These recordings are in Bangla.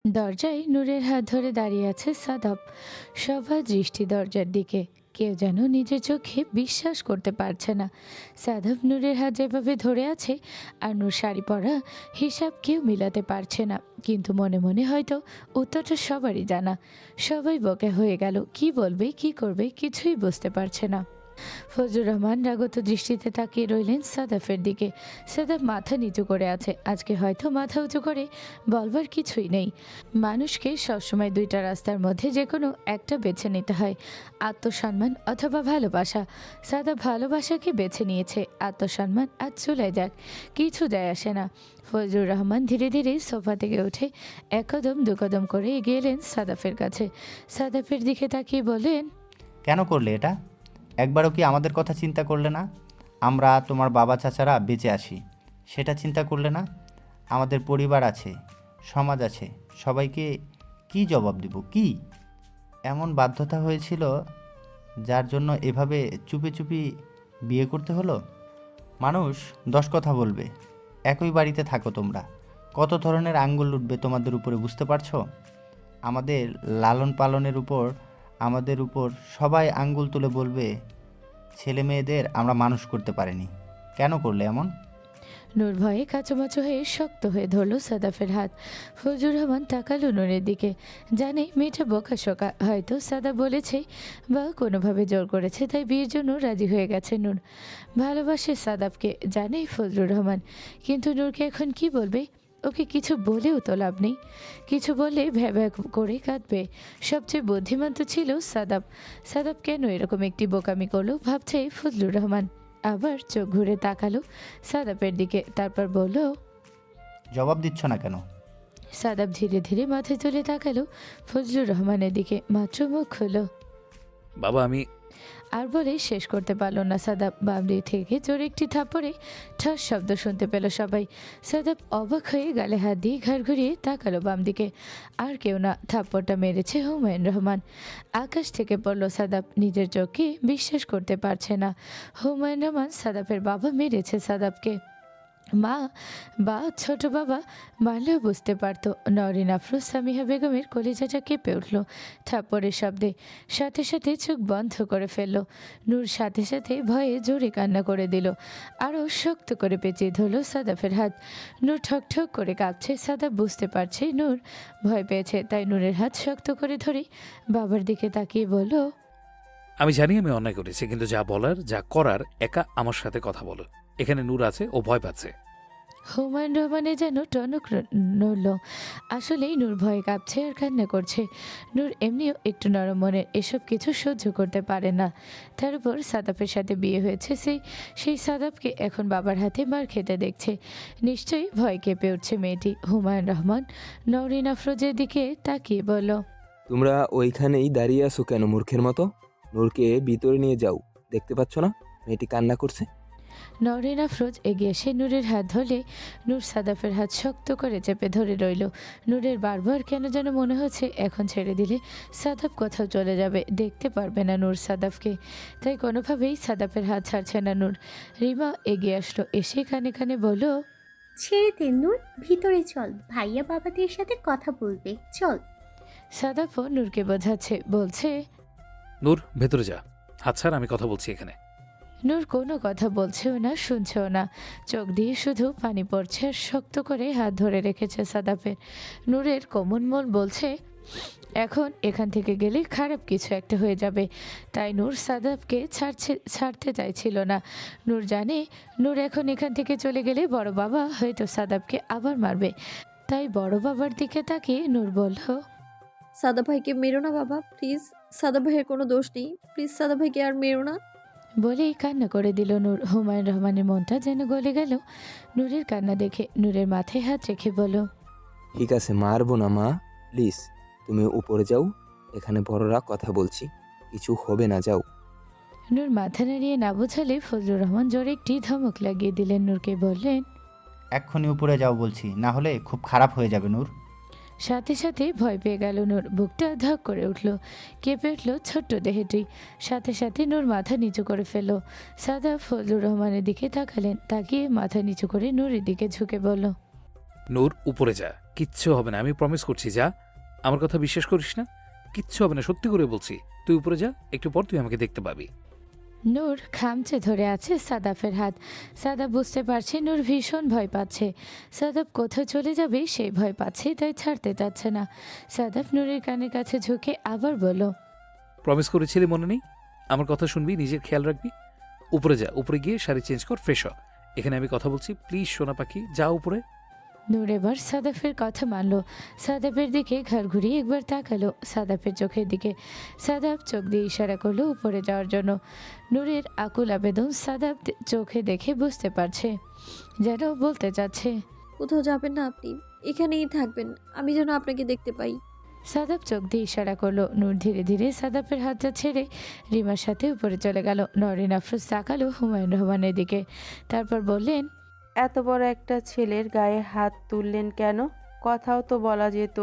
দরজায় নূরের হাত ধরে দাঁড়িয়ে আছে সাদাব। সবার দৃষ্টি দরজার দিকে। কেউ যেন নিজের চোখে বিশ্বাস করতে পারছে না। সাদাব নূরের হাত যেভাবে ধরে আছে আর নূর শাড়ি পরা, হিসাব কেউ মিলাতে পারছে না। কিন্তু মনে মনে হয়তো উত্তরটা সবারই জানা। সবাই বকে হয়ে গেল, কি বলবে কি করবে কিছুই বুঝতে পারছে না। ফজলুর রহমান রাগত দৃষ্টিতে তাকিয়ে রইলেন সাদাফের দিকে। সাদাফ মাথা নিচু করে আছে। আজকে হয়তো মাথা উঁচু করে বলবার কিছুই নেই। মানুষকে সবসময় দুইটা রাস্তার মধ্যে যে কোনো একটা বেছে নিতে হয়, আত্মসম্মান অথবা ভালোবাসা। সাদাফ ভালোবাসাকে বেছে নিয়েছে, আত্মসম্মান আজ চলে যাক, কিছু যায় আসে না। ফজলুর রহমান ধীরে ধীরে সোফা থেকে উঠে এক কদম দু কদম করে এগিয়ে এলেন সাদাফের কাছে। সাদাফের দিকে তাকিয়ে বলেন, কেন করলে এটা? একবারও কি আমাদের কথা চিন্তা করলে না? আমরা তোমার বাবা চাচারা বেঁচে আসি, সেটা চিন্তা করলে না? আমাদের পরিবার আছে, সমাজ আছে, সবাইকে কি জবাব দেব? কি এমন বাধ্যতা হয়েছিল যার জন্য এভাবে চুপি চুপি বিয়ে করতে হলো? মানুষ 10 কথা বলবে, একই বাড়িতে থাকো তোমরা, কত ধরনের আঙ্গুল উঠবে তোমাদের উপরে, বুঝতে পারছো? আমাদের লালন পালনের উপর, আমাদের উপর সবাই আঙ্গুল তুলে বলবে ছেলে মেয়েদের আমরা মানুষ করতে পারিনি। কেন করলে এমন? নূর ভয়ে কাচুমাচু হয়ে শক্ত হয়ে ধরল সাদাফের হাত। ফজলুর রহমান তাকালো নূরের দিকে। জানে মেয়েটা বোকাশোকা, হয়তো সাদা বলেছে বা কোনোভাবে জোর করেছে, তাই বিয়ের জন্য রাজি হয়ে গেছে নূর। ভালোবাসে সাদাবকে, জানে ফজলুর রহমান। কিন্তু নূরকে এখন কি বলবে? ওকে কিছু বলেও তো লাভ নেই। কিছু বললে ভ্যাভ্যা করে কাঁদবে। সবচেয়ে বুদ্ধিমান তো ছিল সাদাব। সাদাব কেন এরকম একটি বোকামি করলো ভাবছে ফজলুর রহমান। আবার চোখ ঘুরে তাকালো সাদাবের দিকে, তারপর বলল, জবাব দিচ্ছ না কেন? সাদাব ধীরে ধীরে মাথায় তুলে তাকালো ফজলুর রহমানের দিকে, মাত্র মুখ খুলো। বাবা আমি আর বলে শেষ করতে পারলো না সাদাব। বাম দিক থেকে জোরে একটি থাপ্পড়ে ঠাস শব্দ শুনতে পেল সবাই। সাদাব অবাক হয়ে গালে হাত দিয়ে ঘাড় ঘুরিয়ে তাকালো বাম দিকে। আর কেউ না, থাপ্পড়টা মেরেছে হুমায়ুন রহমান। আকাশ থেকে পড়ল সাদাব, নিজের চোখে বিশ্বাস করতে পারছে না। হুমায়ুন রহমান সাদাবের বাবা মেরেছে সাদাবকে। মা বা ছোট বাবা মারলেও বুঝতে পারত। নরিন আফরোজ সামিহা বেগমের কলিজাটা কেঁপে উঠল থাপ্পড়ের শব্দে। সাথে সাথে চোখ বন্ধ করে ফেলল। নূর সাথে সাথে ভয়ে জোরে কান্না করে দিল। আরও শক্ত করে পেঁচিয়ে ধরল সাদাফের হাত। নূর ঠক ঠক করে কাঁপছে। সাদাফ বুঝতে পারছে নূর ভয় পেয়েছে, তাই নূরের হাত শক্ত করে ধরে বাবার দিকে তাকিয়ে বলল, আমি জানি আমি অন্যায় করেছি, কিন্তু যা বলার যা করার একা আমার সাথে কথা বলো। এখানে নূর আছে, ও ভয় পাচ্ছে। হুমায়ুন রহমানের যেন টনক নড়ল। আসলেই নূর ভয়ে কাঁপছে আর কান্না করছে। নূর এমনিও একটু নরম মনের, এসব কিছু সহ্য করতে পারে না। তার উপর সাদাফের সাথে বিয়ে হয়েছে, সেই সাদাফকে এখন বাবার হাতে মার খেতে দেখছে। নিশ্চয়ই ভয় কেঁপে উঠছে মেয়েটি। হুমায়ুন রহমান নওরিন আফরোজের দিকে তাকিয়ে বলল, তোমরা ওইখানেই দাঁড়িয়ে আছো কেন মূর্খের মতো? নূরকে ভিতরে নিয়ে যাও, দেখতে পাচ্ছ না মেয়েটি কান্না করছে? নওরিন আফরোজ এগিয়ে এসে নূরের হাত ধরলে নূর সাদাফের হাত শক্ত করে চেপে ধরে রইল। নূরের বারবার কেন যেন মনে হচ্ছে এখন ছেড়ে দিলে সাদাফ কোথাও চলে যাবে, দেখতে পারবে না নূর সাদাফকে। তাই কোনোভাবেই সাদাফের হাত ছাড়ছে না নূর। রিমা এগিয়ে আসলো, এসে কানে কানে বলল, ছেড়ে দে নূর, ভিতরে চল, ভাইয়া বাবাদের সাথে কথা বলবে, চল। সাদাফও নূরকে বোঝাচ্ছে, বলছে, নূর ভেতরে যা, হাত ছাড়, আমি কথা বলছি এখানে। নূর কোনো কথা বলছেও না, শুনছেও না। চোখ দিয়ে শুধু পানি পড়ছে আর শক্ত করে হাত ধরে রেখেছে সাদাফের। নূরের কোমল মন বলছে, এখন এখান থেকে গেলে খারাপ কিছু একটা হয়ে যাবে। তাই নূর সাদাফকে ছাড়তে চাইছিল না। নূর জানে নূর এখন এখান থেকে চলে গেলে বড় বাবা হয়তো সাদাফকে আবার মারবে। তাই বড় বাবার দিকে তাকিয়ে নূর বলল, সাদা ভাইকে মেরো না বাবা, প্লিজ। সাদা ভাইয়ের কোনো দোষ নেই, প্লিজ সাদা ভাইকে আর মেরো না। বলেই কান্না করে দিল নূর। হুমায়ুন রহমানের মনটা যেন গলে গেল নূরের কান্না দেখে। নূরের মাথায় হাত রেখে বলল, ঠিক আছে, মারবো না মা, প্লিজ। তুমি উপরে যাও, এখানে বড়রা কথা বলছি, কিছু হবে না, যাও। নূর মাথা নাড়িয়ে না বোঝালে ফজলুর রহমান জোরে একটি ধমক লাগিয়ে দিলেন নূরকে। বললেন, এক্ষুনি উপরে যাও বলছি, না হলে খুব খারাপ হয়ে যাবে নূর। সাথে সাথে ভয় পেয়ে গেল নূর। বুকটা ধক করে উঠল, কেঁপে উঠল ছোট্ট দেহটি। সাথে সাথে নূর মাথা নিচু করে ফেলল। সাদা ফজলুর রহমানের দিকে তাকালেন, তাকিয়ে মাথা নিচু করে নূরের দিকে ঝুঁকে বলল, নূর উপরে যা, কিচ্ছু হবে না, আমি প্রমিস করছি। যা, আমার কথা বিশ্বাস করিস না? কিচ্ছু হবে না, সত্যি করে বলছি। তুই উপরে যা, একটু পর তুই আমাকে দেখতে পাবি। নূর খামচে ধরে আছে সাদাফের হাত। সাদাব বুঝতে পারছে নূর ভীষণ ভয় পাচ্ছে। সাদাব কোথাও চলে যাবে সেই ভয় পাচ্ছে, তাই ছাড়তে চাচ্ছে না। সাদাব নূরের কানের কাছে ঝুঁকে আবার বলল, প্রমিস করেছিলি মনে নেই? আমার কথা শুনবি, নিজের খেয়াল রাখবি। উপরে যা, উপরে গিয়ে শাড়ি চেঞ্জ কর, ফ্রেশ হ। এখানে আমি কথা বলছি, প্লিজ সোনা পাখি, যা উপরে। নূর এবার সাদাফের কথা মানল। সাদাফের দিকে ঘাড় ঘুরিয়ে একবার তাকালো সাদাফের চোখের দিকে। সাদাফ চোখ দিয়ে ইশারা করলো উপরে যাওয়ার জন্য। নূরের আকুল আবেদন সাদাফ চোখে দেখে বুঝতে পারছে, যেন বলতে চাচ্ছে। কোথাও যাবেন না আপনি, এখানেই থাকবেন, আমি যেন আপনাকে দেখতে পাই। সাদাব চোখ দিয়ে ইশারা করলো। নূর ধীরে ধীরে সাদাফের হাতটা ছেড়ে রিমার সাথে উপরে চলে গেল। নরিন আফরোজ তাকালো হুমায়ুন রহমানের দিকে, তারপর বললেন, এত বড় একটা ছেলের গায়ে হাত তুললেন কেন? কথাও তো বলা যেত।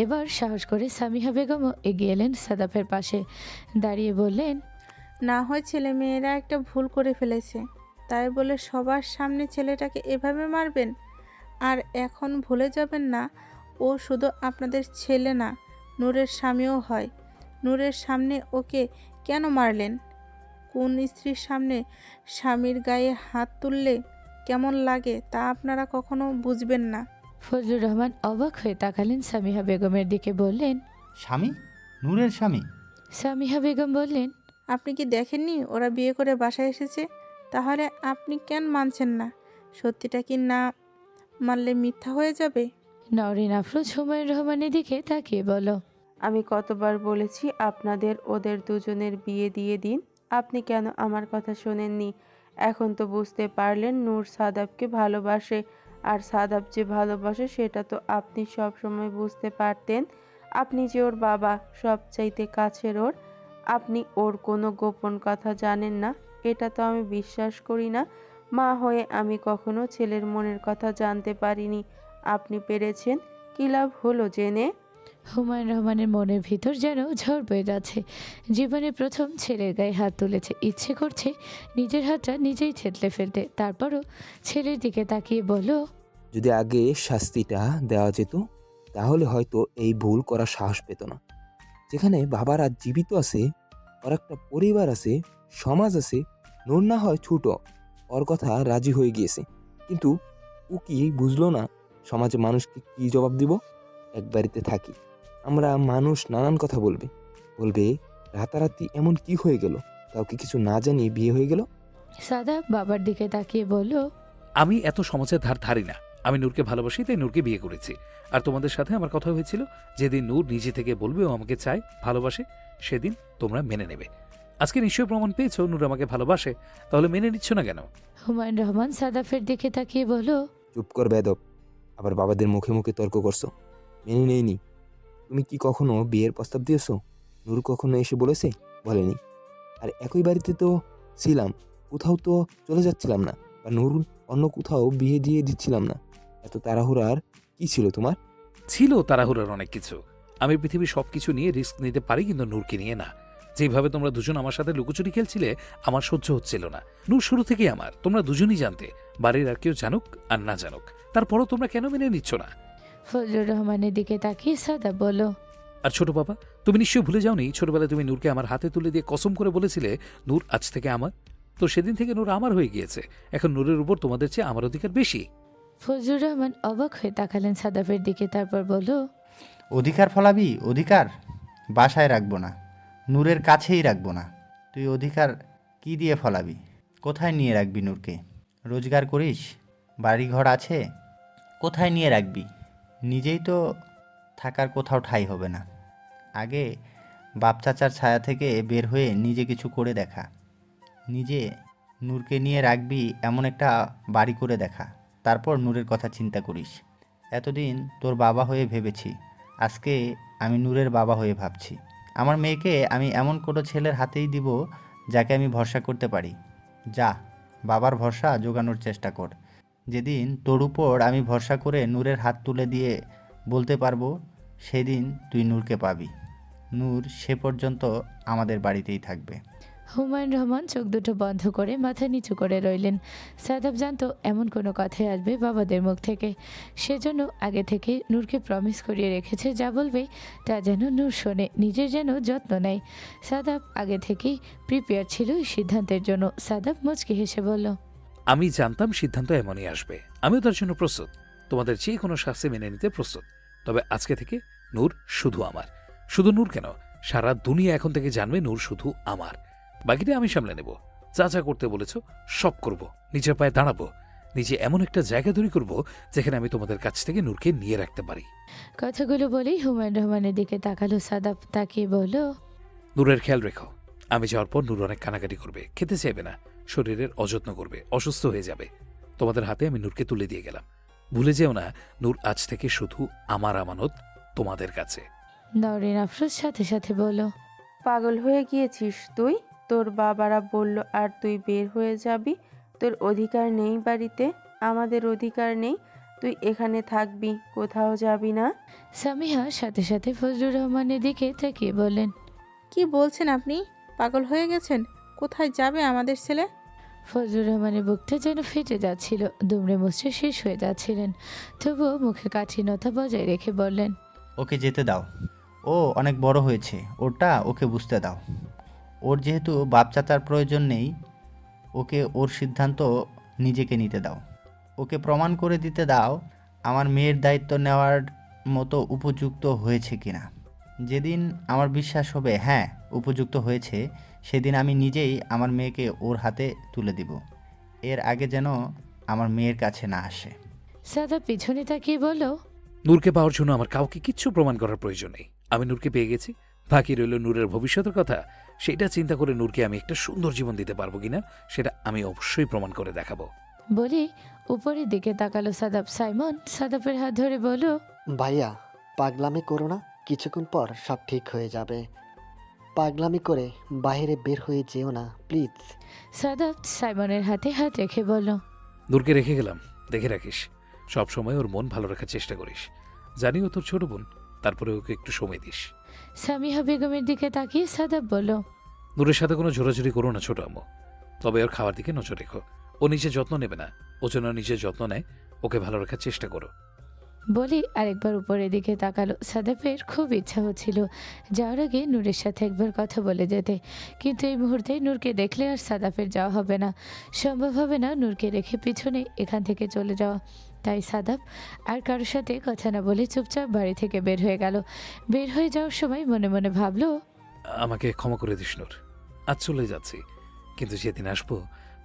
এবার সাহস করে সামিহা বেগমও এগিয়ে এলেন সাদাফের পাশে, দাঁড়িয়ে বললেন, না হয় ছেলে মেয়েরা একটা ভুল করে ফেলেছে, তাই বলে সবার সামনে ছেলেটাকে এভাবে মারবেন? আর এখন ভুলে যাবেন না, ও শুধু আপনাদের ছেলে না, নূরের স্বামীও হয়। নূরের সামনে ওকে কেন মারলেন? কোন স্ত্রীর সামনে স্বামীর গায়ে হাত তুললে কেমন লাগে তা আপনারা কখনো বুঝবেন না। ফজলুর রহমান অবাক হয়ে তাকালেন সামিহা বেগমের দিকে, বললেন, স্বামী? নূরের স্বামী? সামিহা বেগম বললেন, আপনি কি দেখেননি ওরা বিয়ে করে বাসায় এসেছে? তাহলে আপনি কেন মানছেন না? সত্যিটা কি না মানলে মিথ্যা হয়ে যাবে? নরিন আফরোজ হুমায়ুন রহমানের দিকে তাকিয়ে বলল, আমি কতবার বলেছি আপনাদের ওদের দুজনের বিয়ে দিয়ে দিন, আপনি কেন আমার কথা শোনেননি? এখন তো বুঝতে পারলেন নূর সাদাবকে ভালোবাসে, আর সাদাব যে ভালোবাসে সেটা তো আপনি সব সময় বুঝতে পারতেন। আপনি যে ওর বাবা, সবচাইতে কাছের ওর, আপনি ওর কোনো গোপন কথা জানেন না, এটা তো আমি বিশ্বাস করি না। মা হয়ে আমি কখনো ছেলের মনের কথা জানতে পারিনি, আপনি পেরেছেন। কী লাভ হলো জেনে? হুমায়ুন রহমানের মনের ভিতর যেন ঝড় বয়ে যাচ্ছে। জীবনে প্রথম ছেলের গায়ে হাত তুলেছে, ইচ্ছে করছে নিজের হাতটা নিজেই থেতলে ফেলতে। তারপরও ছেলের দিকে তাকিয়ে বলল, যদি আগে শাস্তিটা দেওয়া যেত তাহলে হয়তো এই ভুল করার সাহস পেত না। যেখানে বাবারা জীবিত আছে, ওর একটা পরিবার আছে, সমাজ আছে, নূর না হয় ছোট, ওর কথা রাজি হয়ে গিয়েছে, কিন্তু ও কি বুঝলো না সমাজে মানুষকে কি জবাব দিব? এক বাড়িতে থাকি আমরা, মানুষ নানান কথা বলবে, বলবে রাতারাতি এমন কি হয়ে গেল, কাউকে কিছু না জানিয়ে বিয়ে হয়ে গেল। সাদাব বাবার দিকে তাকিয়ে বলল, আমি এত সমাজের ধার ধারি না। আমি নূরকে ভালোবাসি, তাই নূরকে বিয়ে করেছি। আর তোমাদের সাথে আমার কথা হয়েছিল, যেদিন নূর নিজে থেকে বলবে ও আমাকে চায়, ভালোবাসে, সেদিন তোমরা মেনে নেবে। আজকে নিশ্চয়ই প্রমাণ পেয়েছো নূর আমাকে ভালোবাসে, তাহলে মেনে নিচ্ছ না কেন? হুমায়ুন রহমান সাদাফের দিকে তাকিয়ে বলল, চুপ কর বেদব, আবার বাবাদের মুখে মুখে তর্ক করছো। মেনে নেইনি। তুমি কি কখনো বিয়ের প্রস্তাব দিয়েছো? নূর কখনো এসে বলেছে? বলেনি। আর একই বাড়িতে তো ছিলাম, কোথাও তো চলে যাচ্ছিলাম না, বা নূর অন্য কোথাও বিয়ে দিয়ে দিচ্ছিলাম না। এত তাড়াহুড়ার কি ছিল তোমার? ছিল তাড়াহুড়ার অনেক কিছু। আমি পৃথিবীর সবকিছু নিয়ে রিস্ক নিতে পারি, কিন্তু নূরকে নিয়ে না। যেভাবে তোমরা দুজন আমার সাথে লুকোচুরি খেলছিলে, আমার সহ্য হচ্ছিল না। নূর শুরু থেকেই আমার, তোমরা দুজনই জানতে, বাড়ির আর কেউ জানুক আর না জানুক। তারপরও তোমরা কেন মেনে নিচ্ছ না? ফজলুর রহমানের দিকে তাকিয়ে সাদাব বলল, আর ছোট বাবা, তুমি নিশ্চয়ই ভুলে যাওনি ছোটবেলায় তুমি নূরকে আমার হাতে তুলে দিয়ে কসম করে বলেছিলে নূর আজ থেকে আমার। তো সেদিন থেকে নূর আমার হয়ে গিয়েছে। এখন নূরের উপর তোমাদের চেয়ে আমার অধিকার বেশি। ফজলুর রহমান অবাক হয়ে তাকালেন সাদাফের দিকে, তারপর বলল, অধিকার ফলাবি? অধিকার বাসায় রাখবো না, নূরের কাছেই রাখবো না। তুই অধিকার কি দিয়ে ফলাবি? কোথায় নিয়ে রাখবি নূরকে? রোজগার করিস, বাড়িঘর আছে, কোথায় নিয়ে রাখবি? নিজেই তো থাকার কোথাও ঠাঁই হবে না। আগে বাপ চাচার ছায়া থেকে বের হয়ে নিজে কিছু করে দেখা। নিজে নূরকে নিয়ে রাখবি এমন একটা বাড়ি করে দেখা, তারপর নূরের কথা চিন্তা করিস। এতদিন তোর বাবা হয়ে ভেবেছি, আজকে আমি নূরের বাবা হয়ে ভাবছি। আমার মেয়েকে আমি এমন কোনো ছেলের হাতেই দিব যাকে আমি ভরসা করতে পারি। যা, বাবার ভরসা জোগানোর চেষ্টা কর। যেদিন তোর উপর আমি ভরসা করে নূরের হাত তুলে দিয়ে বলতে পারবো, সেদিন তুই নূরকে পাবি। নূর সে পর্যন্ত আমাদের বাড়িতেই থাকবে। হুমায়ুন রহমান চোখ দুটো বন্ধ করে মাথা নিচু করে রইলেন। সাদাব জানতো এমন কোনো কথাই আসবে বাবাদের মুখ থেকে, সেজন্য আগে থেকে নূরকে প্রমিস করিয়ে রেখেছে যা বলবে তা যেন নূর শোনে, নিজের যেন যত্ন নেয়। সাদাব আগে থেকেই প্রিপেয়ার ছিল এই সিদ্ধান্তের জন্য। সাদাব মুচকি হেসে বলল, আমি জানতাম সিদ্ধান্ত এমনই আসবে। আমিও তার জন্য প্রস্তুত, তোমাদের যে কোনো শাস্তি মেনে নিতে প্রস্তুত। তবে আজকে থেকে নূর শুধু আমার। শুধু নূর কেন, সারা দুনিয়া এখন থেকে জানবে নূর শুধু আমার। বাকিটা আমি সামলে নেব। যা যা করতে বলেছ সব করব। নিজের পায়ে দাঁড়াবো। নিজে এমন একটা জায়গা তৈরি করব যেখানে আমি তোমাদের কাছ থেকে নূরকে নিয়ে রাখতে পারি। কথাগুলো বলেই হুমায়ুন রহমানের দিকে তাকালো সাদাব। তাকিয়ে বলল, নূরের খেয়াল রেখো। আমি যাওয়ার পর নূর অনেক কানাকাটি করবে, খেতে চাইবে না, শরীরের অযত্ন করবে, অসুস্থ হয়ে যাবে। তোমাদের হাতে আমি নূরকে তুলে দিয়ে গেলাম। ভুলে যেও না, নূর আজ থেকে শুধু আমার আমানত তোমাদের কাছে। নওরিন আফরোজ সাথে সাথে বলল, পাগল হয়ে গিয়েছিস তুই? তোর বাবারা বলল আর তুই বের হয়ে যাবি? তোর অধিকার নেই বাড়িতে, আমাদের অধিকার নেই। তুই এখানে থাকবি, কোথাও যাবি না। সামিহা সাথে সাথে ফজলুর রহমানের দিকে তাকিয়ে বললেন, কি বলছেন আপনি? পাগল হয়ে গেছেন? কোথায় যাবে আমাদের ছেলে? ফজলুর রহমানের বুকটা যেন ফেটে যাচ্ছিল, দুমড়ে মুচড়ে শেষ হয়ে যাচ্ছিলেন। তবুও মুখে কাঠিন্যতা বজায় রেখে বললেন, ওকে যেতে দাও। ও অনেক বড় হয়েছে, ওটা ওকে বুঝতে দাও। ওর যেহেতু বাপ চাচার প্রয়োজন নেই, ওকে ওর সিদ্ধান্ত নিজেকে নিতে দাও। ওকে প্রমাণ করে দিতে দাও আমার মেয়ের দায়িত্ব নেওয়ার মতো উপযুক্ত হয়েছে কিনা। যেদিন আমার বিশ্বাস হবে হ্যাঁ উপযুক্ত হয়েছে, সেদিন আমি নিজেই আমার মেয়েকে ওর হাতে তুলে দিব। এর আগে যেন আমার মেয়ের কাছে না আসে। সাদা পিছনে তাকিয়ে বলল, নূরকে পাওয়ার জন্য আমার কাউকে কিচ্ছু প্রমাণ করার প্রয়োজন নেই। আমি নূরকে পেয়ে গেছি। বাকি রইল নূরের ভবিষ্যতের কথা। সেটা চিন্তা করে নূরকে আমি একটা সুন্দর জীবন দিতে পারবো কিনা সেটা আমি অবশ্যই প্রমাণ করে দেখাবো। বলি উপরের দিকে তাকালো সাদাব। সাইমন সাদাবের হাত ধরে বলল, ভাইয়া, পাগলামি করো না, কিছুক্ষণ পর সব ঠিক হয়ে যাবে। পাগলামি করে বাইরে বের হয়ে যেও না প্লিজ। সাদাব সাইমনের হাতে হাত রেখে বলল, নূরকে রেখে গেলাম, দেখে রাখিস। সব সময় ওর মন ভালো রাখার চেষ্টা করিস। জানিও তোর ছোট বোন, তারপরে ওকে একটু সময় দিস। সামিহা বেগমের দিকে তাকিয়ে সাদাব বলল, নূরের সাথে কোনো জোরাজুরি করো না ছোট আম্মু। তবে ওর খাওয়ার দিকে নজর রেখো। ও নিজের যত্ন নেবে না, ও যেন নিজের যত্ন নেয়। ওকে ভালো রাখার চেষ্টা করো। বলি আরেকবার উপরের দিকে তাকালো। সাদাবের খুব ইচ্ছা হচ্ছিল যাওয়ার আগে নূরের সাথে একবার কথা বলে যেতে, কিন্তু এই মুহূর্তে নূরকে দেখলে আর সাদাফের যাওয়া হবে না, সম্ভব হবে না নূরকে রেখে পিছনে এখান থেকে চলে যাওয়া। তাই সাদাব আর কারোর সাথে কথা না বলে চুপচাপ বাড়ি থেকে বের হয়ে গেল। বের হয়ে যাওয়ার সময় মনে মনে ভাবলো, আমাকে ক্ষমা করে দিস নূর, আজ চলে যাচ্ছি, কিন্তু যেদিন আসবো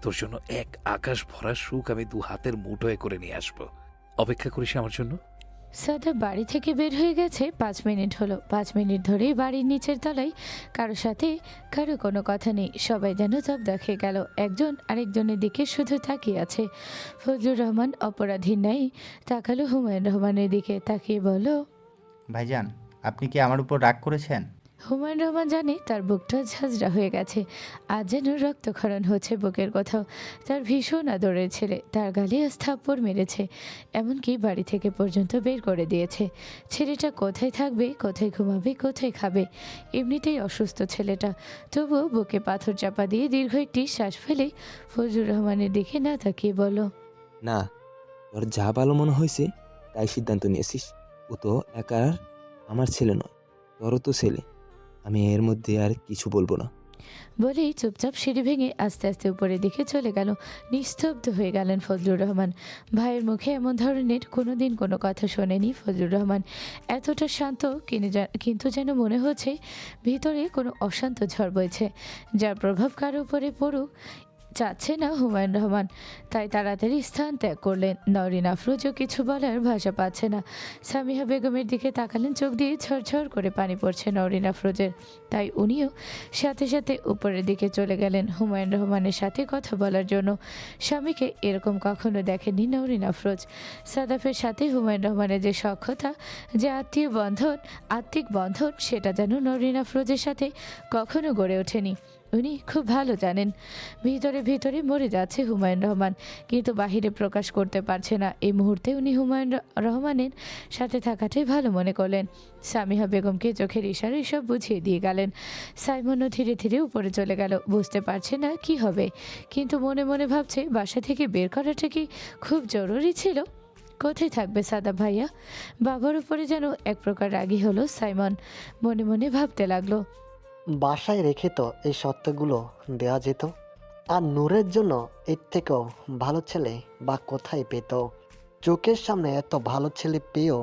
তোর জন্য এক আকাশ ভরা সুখ আমি 2 হাতের মুঠোয় করে নিয়ে আসবো। অপেক্ষা করিস আমার জন্য। সাদাব বাড়ি থেকে বের হয়ে গেছে 5 মিনিট হলো। 5 মিনিট ধরেই বাড়ির নিচের তলায় কারোর সাথে কারো কোনো কথা নেই। সবাই যেন সব দেখে গেল, একজন আরেকজনের দিকে শুধু তাকিয়ে আছে। ফজলুর রহমান অপরাধীর ন্যায় তাকালো হুমায়ুন রহমানের দিকে, তাকিয়ে বলল, ভাইজান, আপনি কি আমার উপর রাগ করেছেন? হুমায়ুন রহমান জানে তার বুকটা ঝাঁঝরা হয়ে গেছে, আজ যেন রক্তক্ষরণ হচ্ছে বুকের কোথাও। তার ভীষণ আদরের ছেলে, তার গালে আজ থাপ্পড় মেরেছে, এমনকি বাড়ি থেকে পর্যন্ত বের করে দিয়েছে। ছেলেটা কোথায় থাকবে, কোথায় ঘুমাবে, কোথায় খাবে? এমনিতেই অসুস্থ ছেলেটা, তবুও বুকে পাথর চাপা দিয়ে দীর্ঘ একটি শ্বাস ফেলে ফজলুর রহমানের দিকে না তাকিয়ে বলল, না, তোর যা ভালো মনে হয়েছে তাই সিদ্ধান্ত নিয়েছিস। ও তো একার আমার ছেলে নয়, তোরও তো ছেলে। আমি এর মধ্যে আর কিছু বলবো না। বলেই চুপচাপ সিঁড়ি ভেঙে আস্তে আস্তে উপরের দিকে চলে গেল। নিস্তব্ধ হয়ে গেলেন ফজলুর রহমান। ভাইয়ের মুখে এমন ধরনের কোনোদিন কোনো কথা শোনেনি ফজলুর রহমান। এতটা শান্ত কিন্তু যেন মনে হচ্ছে ভিতরে কোনো অশান্ত ঝড় বইছে, যার প্রভাব কারো উপরে পড়ুক চাচ্ছে না হুমায়ুন রহমান। তাই তাড়াতাড়ি স্থান ত্যাগ করলেন। নওরিন আফরোজও কিছু বলার ভাষা পাচ্ছে না। সামিহা বেগমের দিকে তাকালেন, চোখ দিয়ে ঝরঝর করে পানি পড়ছে নওরিন আফরোজের। তাই উনিও সাথে সাথে উপরের দিকে চলে গেলেন হুমায়ুন রহমানের সাথে কথা বলার জন্য। স্বামীকে এরকম কখনো দেখেননি নওরিন আফরোজ। সাদাফের সাথে হুমায়ুন রহমানের যে সখ্যতা, যে আত্মিক বন্ধন, সেটা যেন নওরিন আফরোজের সাথে কখনো গড়ে ওঠেনি। উনি খুব ভালো জানেন ভিতরে ভিতরে মরে যাচ্ছে হুমায়ুন রহমান, কিন্তু বাহিরে প্রকাশ করতে পারছে না। এই মুহূর্তে উনি হুমায়ুন রহমানের সাথে থাকাটাই ভালো মনে করলেন। সামিহা বেগমকে চোখের ইশারায় সব বুঝিয়ে দিয়ে গেলেন। সাইমনও ধীরে ধীরে উপরে চলে গেল। বুঝতে পারছে না কি হবে, কিন্তু মনে মনে ভাবছে বাসা থেকে বের করাটা কি খুব জরুরি ছিল। কোথায় থাকবে সাদাব ভাইয়া? বাবার উপরে যেন এক প্রকার রাগী হলো সাইমন। মনে মনে ভাবতে লাগলো, বাসায় রেখে তো এই সত্যগুলো দেওয়া যেত। আর নূরের জন্য এর থেকেও ভালো ছেলে বা কোথায় পেত? চোখের সামনে এত ভালো ছেলে পেয়েও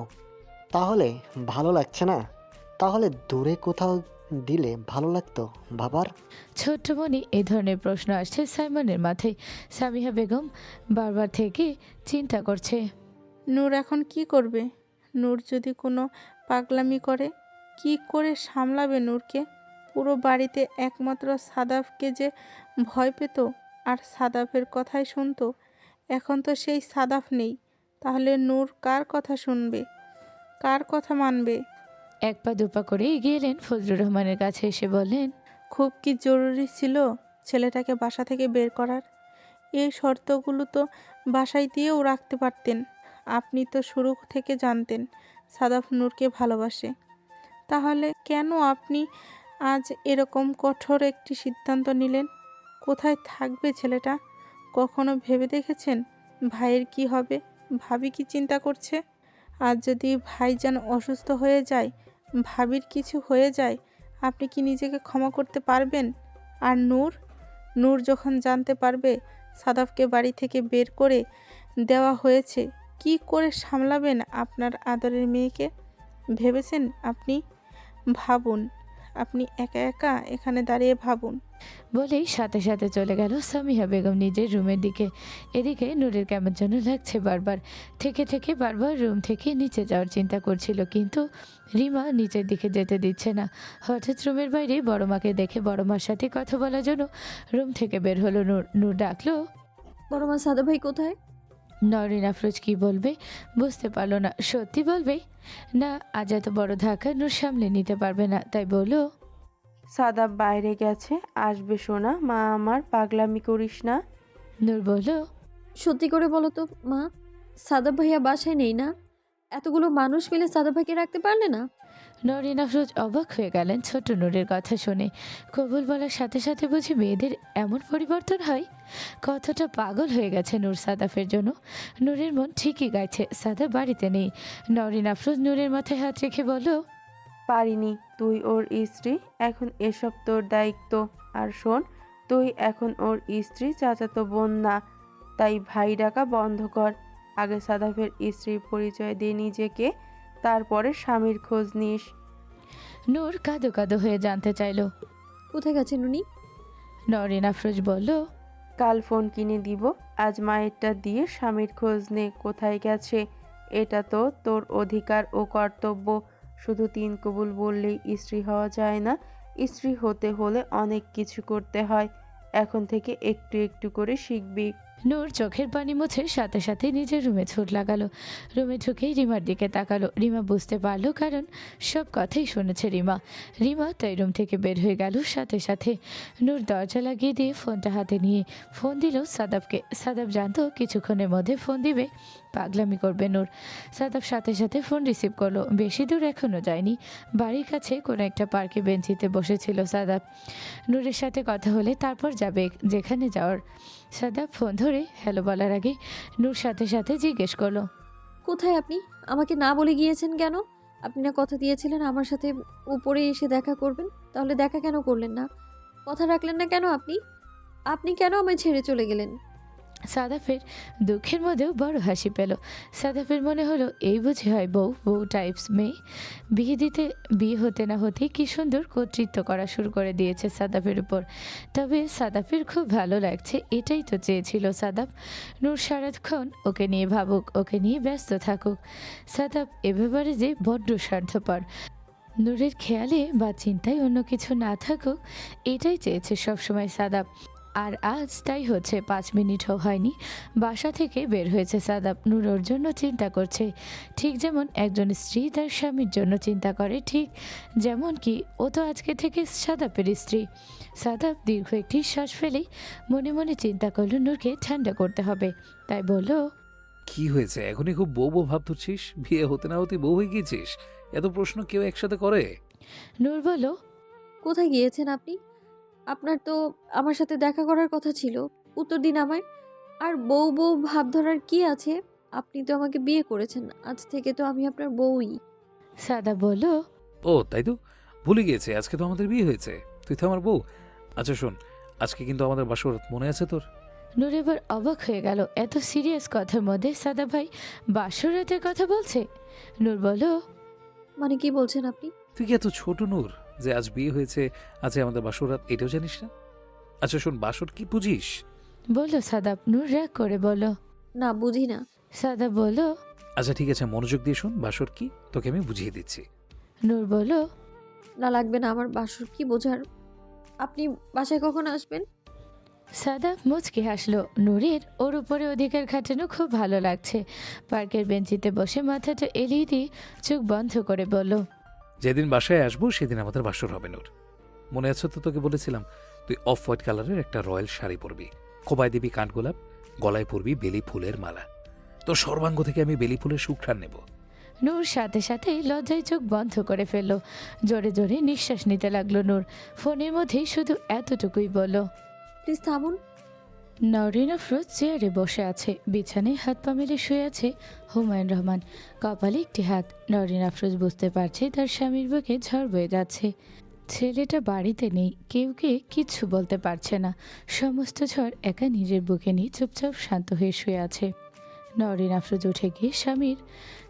তাহলে ভালো লাগছে না? তাহলে দূরে কোথাও দিলে ভালো লাগতো বাবার? ছোট্ট মনি এই ধরনের প্রশ্ন আসছে সাইমনের মাথায়। সামিহা বেগম বারবার থেকে চিন্তা করছে, নূর এখন কি করবে? নূর যদি কোনো পাগলামি করে, কি করে সামলাবে নূরকে? পুরো বাড়িতে একমাত্র সাদাফকে যে ভয় পেত আর সাদাফের কথাই শুনতো, এখন তো সেই সাদাফ নেই। তাহলে নূর কার কথা শুনবে, কার কথা মানবে? এক পা দুপা করে এগিয়ে এলেন ফজলুর রহমানের কাছে, এসে বললেন, খুব কি জরুরি ছিল ছেলেটাকে বাসা থেকে বের করার? এই শর্তগুলো তো বাসায় দিয়েও রাখতে পারতেন। আপনি তো শুরু থেকে জানতেন সাদাফ নূরকে ভালোবাসে, তাহলে কেন আপনি আজ এরকম কঠোর একটি সিদ্ধান্ত নিলেন? কোথায় থাকবে ছেলেটা? কখনো ভেবে দেখেছেন ভাইয়ের কি হবে? ভাবি কি চিন্তা করছে? আর যদি ভাইজান অসুস্থ হয়ে যায়, ভাবির কিছু হয়ে যায়, আপনি কি নিজেকে ক্ষমা করতে পারবেন? আর নূর, নূর যখন জানতে পারবে সাদাফকে বাড়ি থেকে বের করে দেওয়া হয়েছে, কি করে সামলাবেন আপনার আদরের মেয়েকে? ভেবেছেন আপনি? ভাবুন, আপনি একা একা এখানে দাঁড়িয়ে ভাবুন। বলেই সাথে সাথে চলে গেল সামিহা বেগম নিজের রুমের দিকে। এদিকে নূরের কেমন যেন লাগছে বারবার, থেকে থেকে বারবার রুম থেকে নিচে যাওয়ার চিন্তা করছিল, কিন্তু রিমা নিচের দিকে যেতে দিচ্ছে না। হঠাৎ রুমের বাইরে বড় মাকে দেখে বড় মার সাথে কথা বলার জন্য রুম থেকে বের হলো নূর। নূর ডাকলো, বড় মা সাদাব ভাই কোথায়? নরিন আফরোজ কি বলবে বুঝতে পারলো না। সত্যি বলবে না, আজ এত বড় ধাক্কা নূর সামলে নিতে পারবে না, তাই বলল, সাদাব বাইরে গেছে, আসবে সোনা। মা আমার, পাগলামি করিস না। নূর বলল, সত্যি করে বলো তো মা, সাদাব ভাইয়া বাসায় নেই না? এতগুলো মানুষ মিলে সাদাব ভাইকে রাখতে পারলে না? নরিন আফরোজ অবাক হয়ে গেলেন ছোট নূরের কথা শুনে। কবুল বলার সাথে সাথে বুঝি মেয়েদের এমন পরিবর্তন হয়? কতটা পাগল হয়ে গেছে নূর সাদাফের জন্য। নূরের মন ঠিকই গাইছে, সাদা বাড়িতে নেই। নরিন আফরোজ নূরের মাথায় হাত রেখে বলল, পারিনি, তুই ওর স্ত্রী, এখন এসব তোর দায়িত্ব। আর শোন, তুই এখন ওর স্ত্রী, চাচাতো বোন না, তাই ভাই ডাকা বন্ধ কর। আগে সাদাফের স্ত্রীর পরিচয় দিয়ে নিজেকে, তারপরে স্বামীর খোঁজ নিস। নূর কাঁদো কাঁদো হয়ে জানতে চাইল। কোথায় গেছেন উনি? নরিন আফরোজ বলল, কাল ফোন কিনে দিব, আজ মায়েরটা দিয়ে স্বামীর খোঁজ নে কোথায় গেছে। এটা তো তোর অধিকার ও কর্তব্য। শুধু তিন কবুল বললেই স্ত্রী হওয়া যায় না, স্ত্রী হতে হলে অনেক কিছু করতে হয়। এখন থেকে একটু একটু করে শিখবি। নূর চোখের পানি মুছে সাথে সাথে নিজের রুমে ছুট লাগালো। রুমে ঢুকেই রিমার দিকে তাকালো। রিমা বুঝতে পারলো, কারণ সব কথাই শুনেছে রিমা। রিমা তাই রুম থেকে বের হয়ে গেল সাথে সাথে। নূর দরজা লাগিয়ে দিয়ে ফোনটা হাতে নিয়ে ফোন দিল সাদাবকে। সাদাব জানতো কিছুক্ষণের মধ্যে ফোন দিবে, পাগলামি করবে নূর। সাদাব সাথে সাথে ফোন রিসিভ করলো। বেশি দূর এখনও যায়নি, বাড়ির কাছে কোনো একটা পার্কে বেঞ্চিতে বসেছিল সাদাব। নূরের সাথে কথা হলে তারপর যাবে যেখানে যাওয়ার। সাদাব ফোন ধরে হ্যালো বলার আগে নূর সাথে সাথে জিজ্ঞেস করলো, কোথায় আপনি? আমাকে না বলে গিয়েছেন কেন? আপনি না কথা দিয়েছিলেন আমার সাথে উপরে এসে দেখা করবেন, তাহলে দেখা কেন করলেন না? কথা রাখলেন না কেন আপনি? আপনি কেন আমায় ছেড়ে চলে গেলেন? সাদাফের দুঃখের মধ্যেও বড় হাসি পেল। সাদাফের মনে হলো এই বুঝি হয় বউ, বউ টাইপস মেয়ে। বিয়ে হতে না হতেই কি সুন্দর কর্তৃত্ব করা শুরু করে দিয়েছে সাদাফের উপর। তবে সাদাফের খুব ভালো লাগছে, এটাই তো চেয়েছিল সাদাফ। নূর সারাক্ষণ ওকে নিয়ে ভাবুক, ওকে নিয়ে ব্যস্ত থাকুক। সাদাফ এ ব্যাপারে যে বড্ড স্বার্থপর। নূরের খেয়ালে বা চিন্তায় অন্য কিছু না থাকুক, এটাই চেয়েছে সবসময় সাদাফ। আর আজ তাই হচ্ছে। 5 মিনিটও হয়নি বাসা থেকে বের হয়েছে সাদাব। নূর ওর জন্য চিন্তা করছে, ঠিক যেমন একজন স্ত্রী তার স্বামীর জন্য চিন্তা করে, ঠিক যেমন কি ও তো আজকে থেকে সাদাবের স্ত্রী। সাদাব দীর্ঘ একটি শ্বাস ফেলেই মনে মনে চিন্তা করলো নূরকে ঠান্ডা করতে হবে, তাই বলল, কি হয়েছে? এখনই খুব বউ বউ ভাব ধরছিস? বিয়ে হতে না হতে বউ হয়ে গিয়েছিস? এত প্রশ্ন কেউ একসাথে করে? নূর বলল, কোথায় গিয়েছেন আপনি? আপনার তো আমার সাথে দেখা করার কথা ছিল, উত্তর দিন আমায়। আর বউ বউ ভাব ধরার কি আছে? আপনি তো আমাকে বিয়ে করেছেন, আজ থেকে তো আমি আপনার বউই। সাদাব বলল, ও তাই তো, ভুলে গিয়েছে আজকে তো আমাদের বিয়ে হয়েছে। তুই তো আমার বউ। আচ্ছা শোন, আজকে কিন্তু আমাদের বাসরাত, মনে আছে তোর? নূর এবার অবাক হয়ে গেল, এত সিরিয়াস কথার মধ্যে সাদা ভাই বাসরাতের কথা বলছে। নূর বলল, মানে কি বলছেন আপনি? তুই কি এত ছোট নূর যে আজ বিয়ে হয়েছে, আজ আমাদের বাসরাত, এটাও জানিস না? আচ্ছা শোন, বাসর কি বুঝিস? বলল সাদাব। নূর রাগ করে বলল, না, বুঝি না। সাদাব বলল, আচ্ছা ঠিক আছে, মনোযোগ দিয়ে শোন, বাসর কি তোকে আমি বুঝিয়ে দিচ্ছি। নূর বলল, না, লাগবে না আমার বাসর কি বোঝার। আপনি বাসায় কখন আসবেন? সাদাব মুচকি হাসলো। নূরের ওর উপরে অধিকার খাটানো খুব ভালো লাগছে। পার্কের বেঞ্চিতে বসে মাথাটা এলিয়ে দিয়ে চোখ বন্ধ করে বলল, যেদিন বাসায় আসবো সেদিন আমাদের বাসর হবে নূর। মনে আছে তো, তোকে বলেছিলাম তুই অফ হোয়াইট কালারের একটা রয়্যাল শাড়ি পরবি, খোবায় দিবি কাঠগোলাপ, গলায় পরবি বেলি ফুলের মালা। তোর সর্বাঙ্গ থেকে আমি বেলি ফুলের সুঘ্রাণ নেব। নূর সাথে সাথেই লজ্জায় চোখ বন্ধ করে ফেলল। জোরে জোরে নিঃশ্বাস নিতে লাগলো নূর। ফোনের মধ্যেই শুধু এতটুকুই বলল, প্লিজ থামুন। নওরিন আফরোজ চেয়ারে বসে আছে। বিছানায় হাত পা মেলে শুয়ে আছে হুমায়ুন রহমান, কপালে একটি হাত। নওরিন আফরোজ বুঝতে পারছে তার স্বামীর বুকে ঝড় বয়ে যাচ্ছে। ছেলেটা বাড়িতে নেই, কেউকে কিচ্ছু বলতে পারছে না। সমস্ত ঝড় একা নিজের বুকে নিয়ে চুপচাপ শান্ত হয়ে শুয়ে আছে। নওরিন আফরোজ উঠে গিয়ে স্বামীর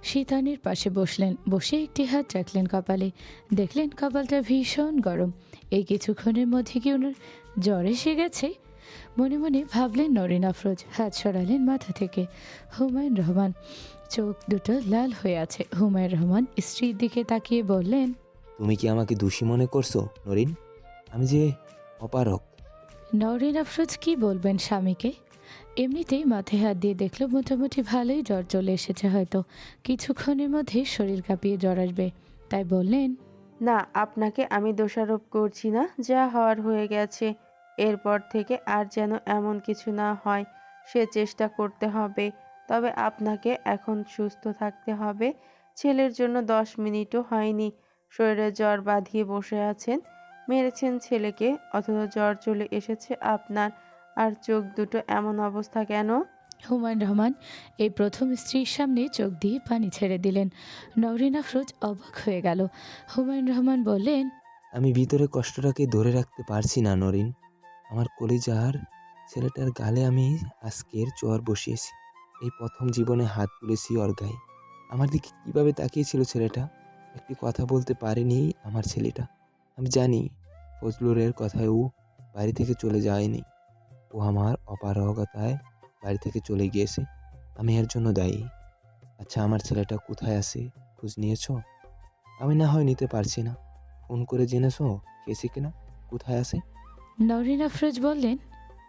শীতানির পাশে বসলেন। বসে একটি হাত রাখলেন কপালে। দেখলেন কপালটা ভীষণ গরম। এই কিছুক্ষণের মধ্যে কি ওনার জ্বর এসে গেছে? মনে মনে ভাবলেন নওরিন আফরোজ। হাত সরালেন মাথা থেকে। হুমায়ুন রহমান চোখ দুটো লাল হয়ে আছে। হুমায়ুন রহমান স্ত্রীর দিকে তাকিয়ে বললেন, তুমি কি আমাকে দোষী মনে করছো নরিন? আমি যে অপারক। নওরিন আফরোজ কি বলবেন স্বামীকে? এমনিতেই মাথায় হাত দিয়ে দেখলো মোটামুটি ভালোই জ্বর চলে এসেছে, হয়তো কিছুক্ষণের মধ্যে শরীর কাঁপিয়ে জ্বর আসবে। তাই বললেন, না, আপনাকে আমি দোষারোপ করছি না, যা হওয়ার হয়ে গেছে। এরপর থেকে আর যেন এমন কিছু না হয় সে চেষ্টা করতে হবে। তবে আপনাকে এখন সুস্থ থাকতে হবে। ছেলের জন্য 10 মিনিটও হয়নি শরীরে জ্বর বাঁধিয়ে বসে আছেন। মেরেছেন ছেলেকে, অথচ জ্বর চলে এসেছে আপনার। আর চোখ দুটো এমন অবস্থা কেন? হুমায়ুন রহমান এই প্রথম স্ত্রীর সামনে চোখ দিয়ে পানি ছেড়ে দিলেন। নওরিন আফরোজ অবাক হয়ে গেল। হুমায়ুন রহমান বললেন, আমি ভিতরে কষ্টটাকে ধরে রাখতে পারছি না নরিন। আমার কলিজার ছেলেটার গালে আমি আজকের জ্বর বসিয়েছি। এই প্রথম জীবনে হাত তুলেছি ওর গায়ে। আমার দিকে কিভাবে তাকিয়েছিল ছেলেটা! একটি কথা বলতে পারেনি আমার ছেলেটা। আমি জানি ফজলুরের কথায় ও বাড়ি থেকে চলে যায়নি। ও আমার অপারগতায় বাড়ি থেকে চলে গিয়েছে। আমি এর জন্য দায়ী। আচ্ছা, আমার ছেলেটা কোথায় আছে খোঁজ নিয়েছো? আমি না হয় নিতে পারছি না, ফোন করে জেনেছো গেছে কিনা, কোথায় আছে? নওরিন আফরোজ বললেন,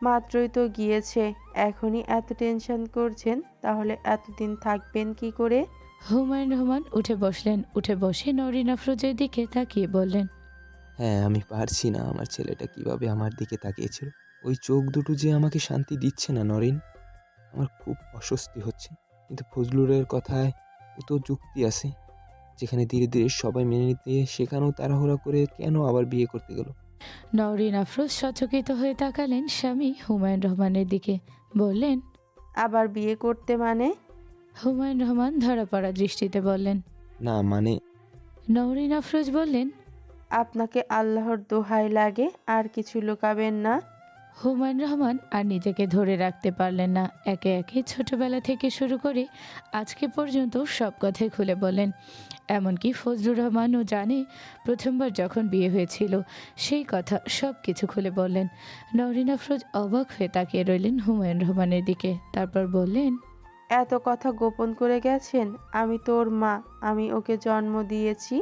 মাত্রই তো গিয়েছে, এখনই এত টেনশন করছেন, তাহলে এতদিন থাকবেন কি করে? হুমায়ুন রহমান উঠে বসলেন। উঠে বসে নওরিন আফরোজের দিকে তাকিয়ে বললেন, হ্যাঁ, আমি পারছি না। আমার ছেলেটা কিভাবে আমার দিকে তাকিয়েছিল। ওই চোখ দুটো যে আমাকে শান্তি দিচ্ছে না নরিন। আমার খুব অস্বস্তি হচ্ছে। কিন্তু ফজলুরের কথায় ও তো যুক্তি আছে। যেখানে ধীরে ধীরে সবাই মেনে নিতে, সেখানেও তাড়াহুড়া করে কেন আবার বিয়ে করতে গেল? নওরিন আফরোজ সচকিত হয়ে তাকালেন স্বামী হুমায়ুন রহমানের দিকে। বললেন, আবার বিয়ে করতে মানে? হুমায়ুন রহমান ধরা পড়া দৃষ্টিতে বললেন। না মানে, নওরিন আফরোজ বললেন, আপনাকে আল্লাহর দোহাই লাগে আর কিছু লুকাবেন না। হুমায়ুন রহমান আর নিজেকে ধরে রাখতে পারলেন না। একে একে ছোটবেলা থেকে শুরু করে আজকে পর্যন্ত সব কথাই খুলে বলেন। এমনকি ফজলুর রহমানও জানে প্রথমবার যখন বিয়ে হয়েছিল সেই কথা, সব কিছু খুলে বললেন। নওরিন আফরোজ অবাক হয়ে তাকিয়ে রইলেন হুমায়ুন রহমানের দিকে। তারপর বললেন, এত কথা গোপন করে গেছেন? আমি তোর মা, আমি ওকে জন্ম দিয়েছি।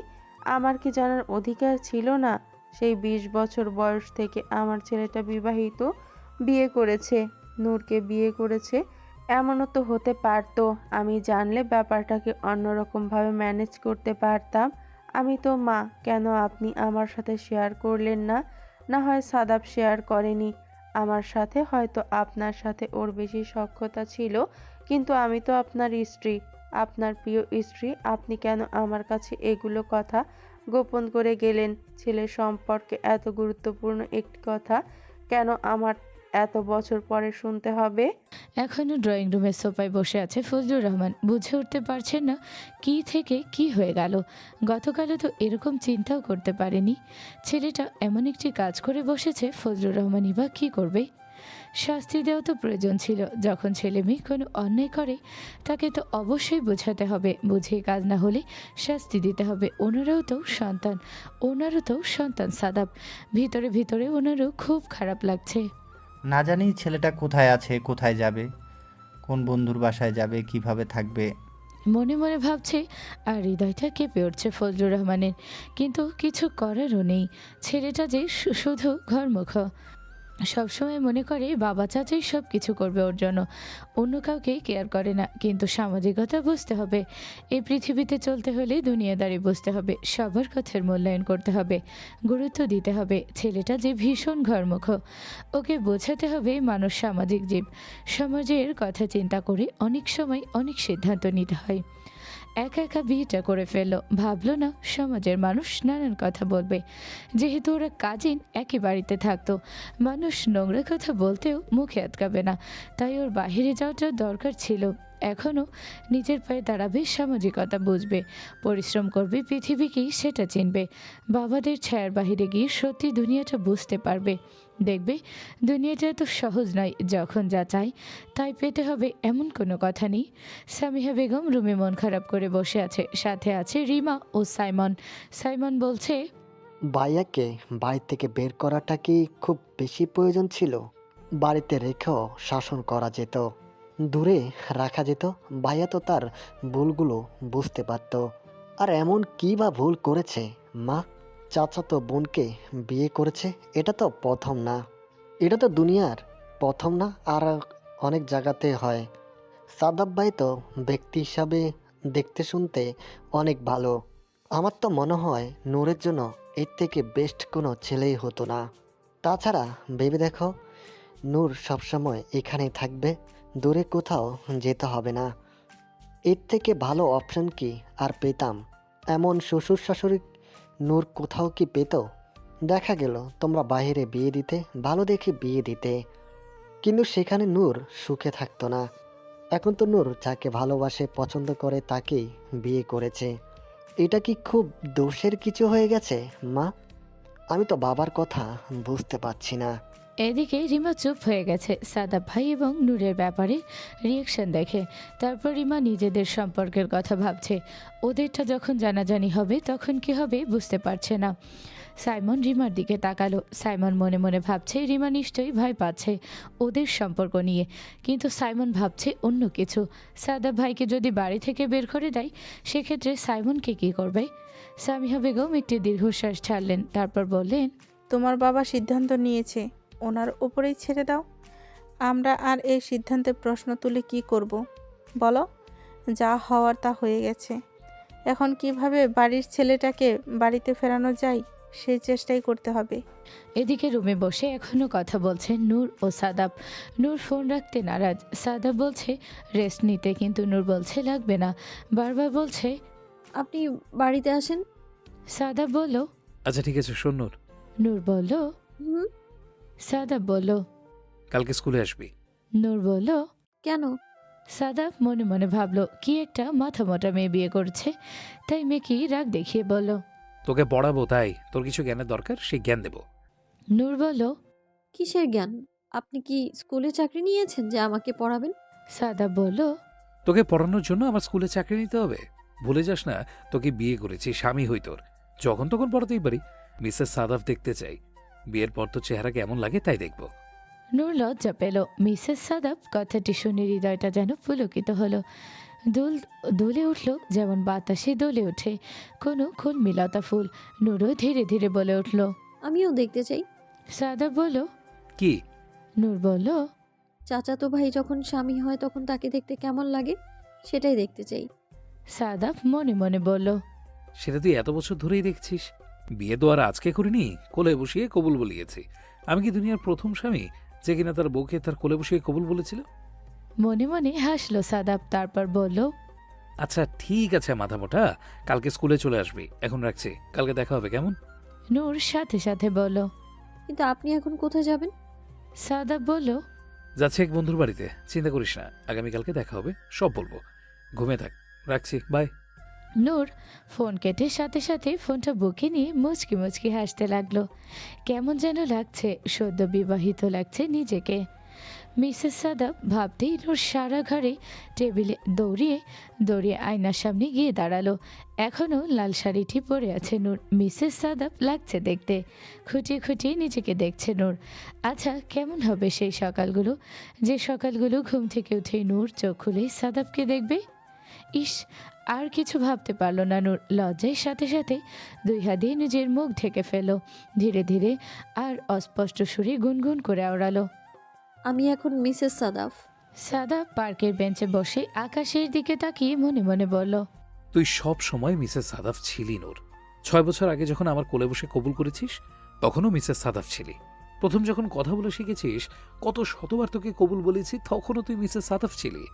আমার কি জানার অধিকার ছিল না? সেই 20 বছর বয়স থেকে আমার ছেলেটা বিবাহিত, বিয়ে করেছে, নূরকে বিয়ে করেছে। এমনও তো হতে পারতো আমি জানলে ব্যাপারটাকে অন্যরকমভাবে ম্যানেজ করতে পারতাম। আমি তো মা, কেন আপনি আমার সাথে শেয়ার করলেন না? না হয় সাদাব শেয়ার করেনি আমার সাথে, হয়তো আপনার সাথে ওর বেশি সখ্যতা ছিল, কিন্তু আমি তো আপনার স্ত্রী, আপনার প্রিয় স্ত্রী। আপনি কেন আমার কাছে এগুলো কথা গোপন করে গেলেন? ছেলের সম্পর্কে এত গুরুত্বপূর্ণ একটি কথা কেন আমার এত বছর পরে শুনতে হবে? এখনও ড্রয়িং রুমের সোফায় বসে আছে ফজলুর রহমান। বুঝে উঠতে পারছেন না কি থেকে কি হয়ে গেল। গতকালও তো এরকম চিন্তাও করতে পারেনি। ছেলেটা এমন একটি কাজ করে বসেছে, ফজলুর রহমানই বা কী করবে? শাস্তি দেওয়া তো প্রয়োজন ছিল। যখন ছেলে মেয়ে কোনো অন্যায় করে তাকে তো অবশ্যই বোঝাতে হবে, বুঝে কাজ না হলে শাস্তি দিতে হবে। ওনারও তো সন্তান সাদাব। ভিতরে ভিতরে ওনারও খুব খারাপ লাগছে। না জানি ছেলেটা কোথায় আছে, কোথায় যাবে, কোন বন্ধুর বাসায় যাবে, কিভাবে থাকবে। মনে মনে ভাবছে আর হৃদয়টা কেঁপে উঠছে ফজলুর রহমানের। কিন্তু কিছু করারও নেই। ছেলেটা যে শুধু ঘরমুখ। সবসময় মনে করে বাবা চাচাই সব কিছু করবে ওর জন্য, অন্য কাউকে কেয়ার করে না। কিন্তু সামাজিকতা বুঝতে হবে। এই পৃথিবীতে চলতে হলে দুনিয়াদারি বুঝতে হবে, সবার কথার মূল্যায়ন করতে হবে, গুরুত্ব দিতে হবে। ছেলেটা যে ভীষণ ঘরমুখ, ওকে বোঝাতে হবে মানুষ সামাজিক জীব। সমাজের কথা চিন্তা করে অনেক সময় অনেক সিদ্ধান্ত নিতে হয়। একা একা বিয়েটা করে ফেললো, ভাবলো না সমাজের মানুষ নানান কথা বলবে। যেহেতু ওরা কাজিন, একই বাড়িতে থাকতো, মানুষ নোংরা কথা বলতেও মুখে আটকাবে না। তাই ওর বাইরে যাওয়াটা দরকার ছিল। এখনও নিজের পায়ে দাঁড়াবে, সামাজিকতা বুঝবে, পরিশ্রম করবে, পৃথিবীকেই সেটা চিনবে। বাবাদের ছায়ার বাহিরে গিয়ে সত্যি দুনিয়াটা বুঝতে পারবে। দেখবে দুনিয়াটা এত সহজ নয়, যখন যা চাই তাই পেতে হবে এমন কোনো কথা নেই। সামিহা বেগম রুমে মন খারাপ করে বসে আছে, সাথে আছে রিমা ও সাইমন। সাইমন বলছে, ভাইয়াকে বাড়ি থেকে বের করাটা কি খুব বেশি প্রয়োজন ছিল? বাড়িতে রেখেও শাসন করা যেত, দূরে রাখা যেত। ভাইয়া তো তার ভুলগুলো বুঝতে পারত। আর এমন কী বা ভুল করেছে মা? চাচাতো বোনকে বিয়ে করেছে, এটা তো প্রথম না। এটা তো দুনিয়ার প্রথম না, আর অনেক জায়গাতে হয়। সাদাব ভাই তো ব্যক্তি হিসাবে দেখতে শুনতে অনেক ভালো। আমার তো মনে হয় নূরের জন্য এর থেকে বেস্ট কোনো ছেলেই হতো না। তাছাড়া ভেবে দেখো, নূর সবসময় এখানেই থাকবে, দূরে কোথাও যেতে হবে না। এর থেকে ভালো অপশন কি আর পেতাম? এমন শ্বশুর শাশুড়ি নূর কোথাও কি পেত? দেখা গেল তোমরা বাইরে বিয়ে দিতে, ভালো দেখে বিয়ে দিতে, কিন্তু সেখানে নূর সুখে থাকতো না। এখন তো নূর যাকে ভালোবাসে, পছন্দ করে, তাকেই বিয়ে করেছে। এটা কি খুব দোষের কিছু হয়ে গেছে মা? আমি তো বাবার কথা বুঝতে পারছি না। এদিকে রিমা চুপ হয়ে গেছে সাদাব ভাই এবং নূরের ব্যাপারে রিয়েকশন দেখে। তারপর রিমা নিজেদের সম্পর্কের কথা ভাবছে। ওদেরটা যখন জানাজানি হবে তখন কি হবে বুঝতে পারছে না। সাইমন রিমার দিকে তাকালো। সাইমন মনে মনে ভাবছে রিমা নিশ্চয়ই ভয় পাচ্ছে ওদের সম্পর্ক নিয়ে, কিন্তু সাইমন ভাবছে অন্য কিছু। সাদাব ভাইকে যদি বাড়ি থেকে বের করে দেয়, সেক্ষেত্রে সাইমনকে কী করবে? সামিহা বেগম একটি দীর্ঘশ্বাস ছাড়লেন, তারপর বললেন, তোমার বাবা সিদ্ধান্ত নিয়েছে, ওনার ওপরেই ছেড়ে দাও। আমরা আর এই সিদ্ধান্তে প্রশ্ন তুলে কি করব? বলো, যা হওয়ার তা হয়ে গেছে। এখন কিভাবে বাড়ির ছেলেটাকে বাড়িতে ফেরানো যায় সেই চেষ্টাই করতে হবে। এদিকে রুমে বসে এখনও কথা বলছে নূর ও সাদাব। নূর ফোন রাখতে নারাজ, সাদাব বলছে রেস্ট নিতে, কিন্তু নূর বলছে লাগবে না, বারবার বলছে। আপনি বাড়িতে আসেন। সাদাব বলল, আচ্ছা ঠিক আছে, শোন নূর, নূর বলল। হুম। সাদাব বলল, কালকে স্কুলে আসবি। নূর বলল। কেন? সাদাব মনে মনে ভাবলো কি একটা মাথা মোটা মেয়ে বিয়ে করছে, তাই মেয়েকে রাগ দেখিয়ে বলল। তোকে পড়াবো, তাই তোর কিছু জ্ঞানের দরকার, সেই জ্ঞান দেবো। নূর বলল। কিসের জ্ঞান? আপনি কি স্কুলে চাকরি নিয়েছেন যে আমাকে পড়াবেন? সাদাব বলল। তোকে পড়ানোর জন্য আমার স্কুলে চাকরি নিতে হবে? ভুলে যাস না তোকে বিয়ে করেছি, স্বামী হই তোর, যখন তখন পড়াতেই পারি। মিসেস সাদাফ দেখতে চাই, বিয়ের পর তো চেহারা কেমন লাগে তাই দেখবো। নূর লজ্জা পেল। মিসেস সাদাব কথাটি শুনে হৃদয়টা যেন পুলকিত হলো, দুলে উঠল যেমন বাতাসে দোলে ওঠে কোনো খুলমিলতা ফুল। নূরও ধীরে ধীরে বলে উঠল। আমিও দেখতে চাই। সাদাব বলল। কি? নূর বলল, চাচাতো ভাই যখন স্বামী হয় তখন তাকে দেখতে কেমন লাগে সেটাই দেখতে চাই। সাদাব মনে মনে বলল, সেটা তুই এত বছর ধরেই দেখছিস। বিয়ে তো আর আজকে করিনি, কোলে বসিয়ে কবুল বলিয়েছি। আমি কি দুনিয়ার প্রথম স্বামী যে কিনা তার বউকে তার কোলে বসিয়ে কবুল বলেছিল? মনে মনে হাসলো সাদাব, তারপর বলল, আচ্ছা ঠিক আছে মাথা মোটা, কালকে স্কুলে চলে আসবি। এখন রাখছি, কালকে দেখা হবে কেমন? নূর সাথে সাথে বলল। কিন্তু আপনি এখন কোথায় যাবেন? সাদাব বলল, যাচ্ছে এক বন্ধুর বাড়িতে, চিন্তা করিস না, আগামীকালকে দেখা হবে, সব বলবো। ঘুমিয়ে থাক, রাখছি, বাই। নূর ফোন কেটে সাথে সাথে ফোনটা বুকে নিয়ে মুচকি মুচকি হাসতে লাগলো। কেমন যেন লাগছে, সদ্য বিবাহিত লাগছে নিজেকে। মিসেস সাদাব ভাবতেই নূর সারা ঘরে টেবিলে দৌড়িয়ে আয়নার সামনে গিয়ে দাঁড়ালো। এখনও লাল শাড়িটি পরে আছে নূর। মিসেস সাদাব লাগছে দেখতে, খুঁটিয়ে খুঁটিয়ে নিজেকে দেখছে নূর। আচ্ছা কেমন হবে সেই সকালগুলো, যে সকালগুলো ঘুম থেকে উঠেই নূর চোখ খুলেই সাদাবকে দেখবে। ইস, আর কিছু ভাবতে পারল না নূর। লজ্জার সাথে সাথে দুই হাত দিয়ে নিজের মুখ ঢেকে ফেল। ধীরে ধীরে আর অস্পষ্ট সুরে গুনগুন করে আওড়ালো, আমি এখন মিসেস সাদাফ। সাদাব পার্কের বেঞ্চে বসে আকাশের দিকে তাকিয়ে মনে মনে বলল, তুই সব সময় মিসেস সাদাফ ছিলি নূর। 6 বছর আগে যখন আমার কোলে বসে কবুল করেছিস তখনও মিসেস সাদাফ ছিলি। প্রথম যখন কথা বলে শিখেছিস, কত শতবার তোকে কবুল বলেছি, তখনও তুই মিসেস সাদাফ ছিলি।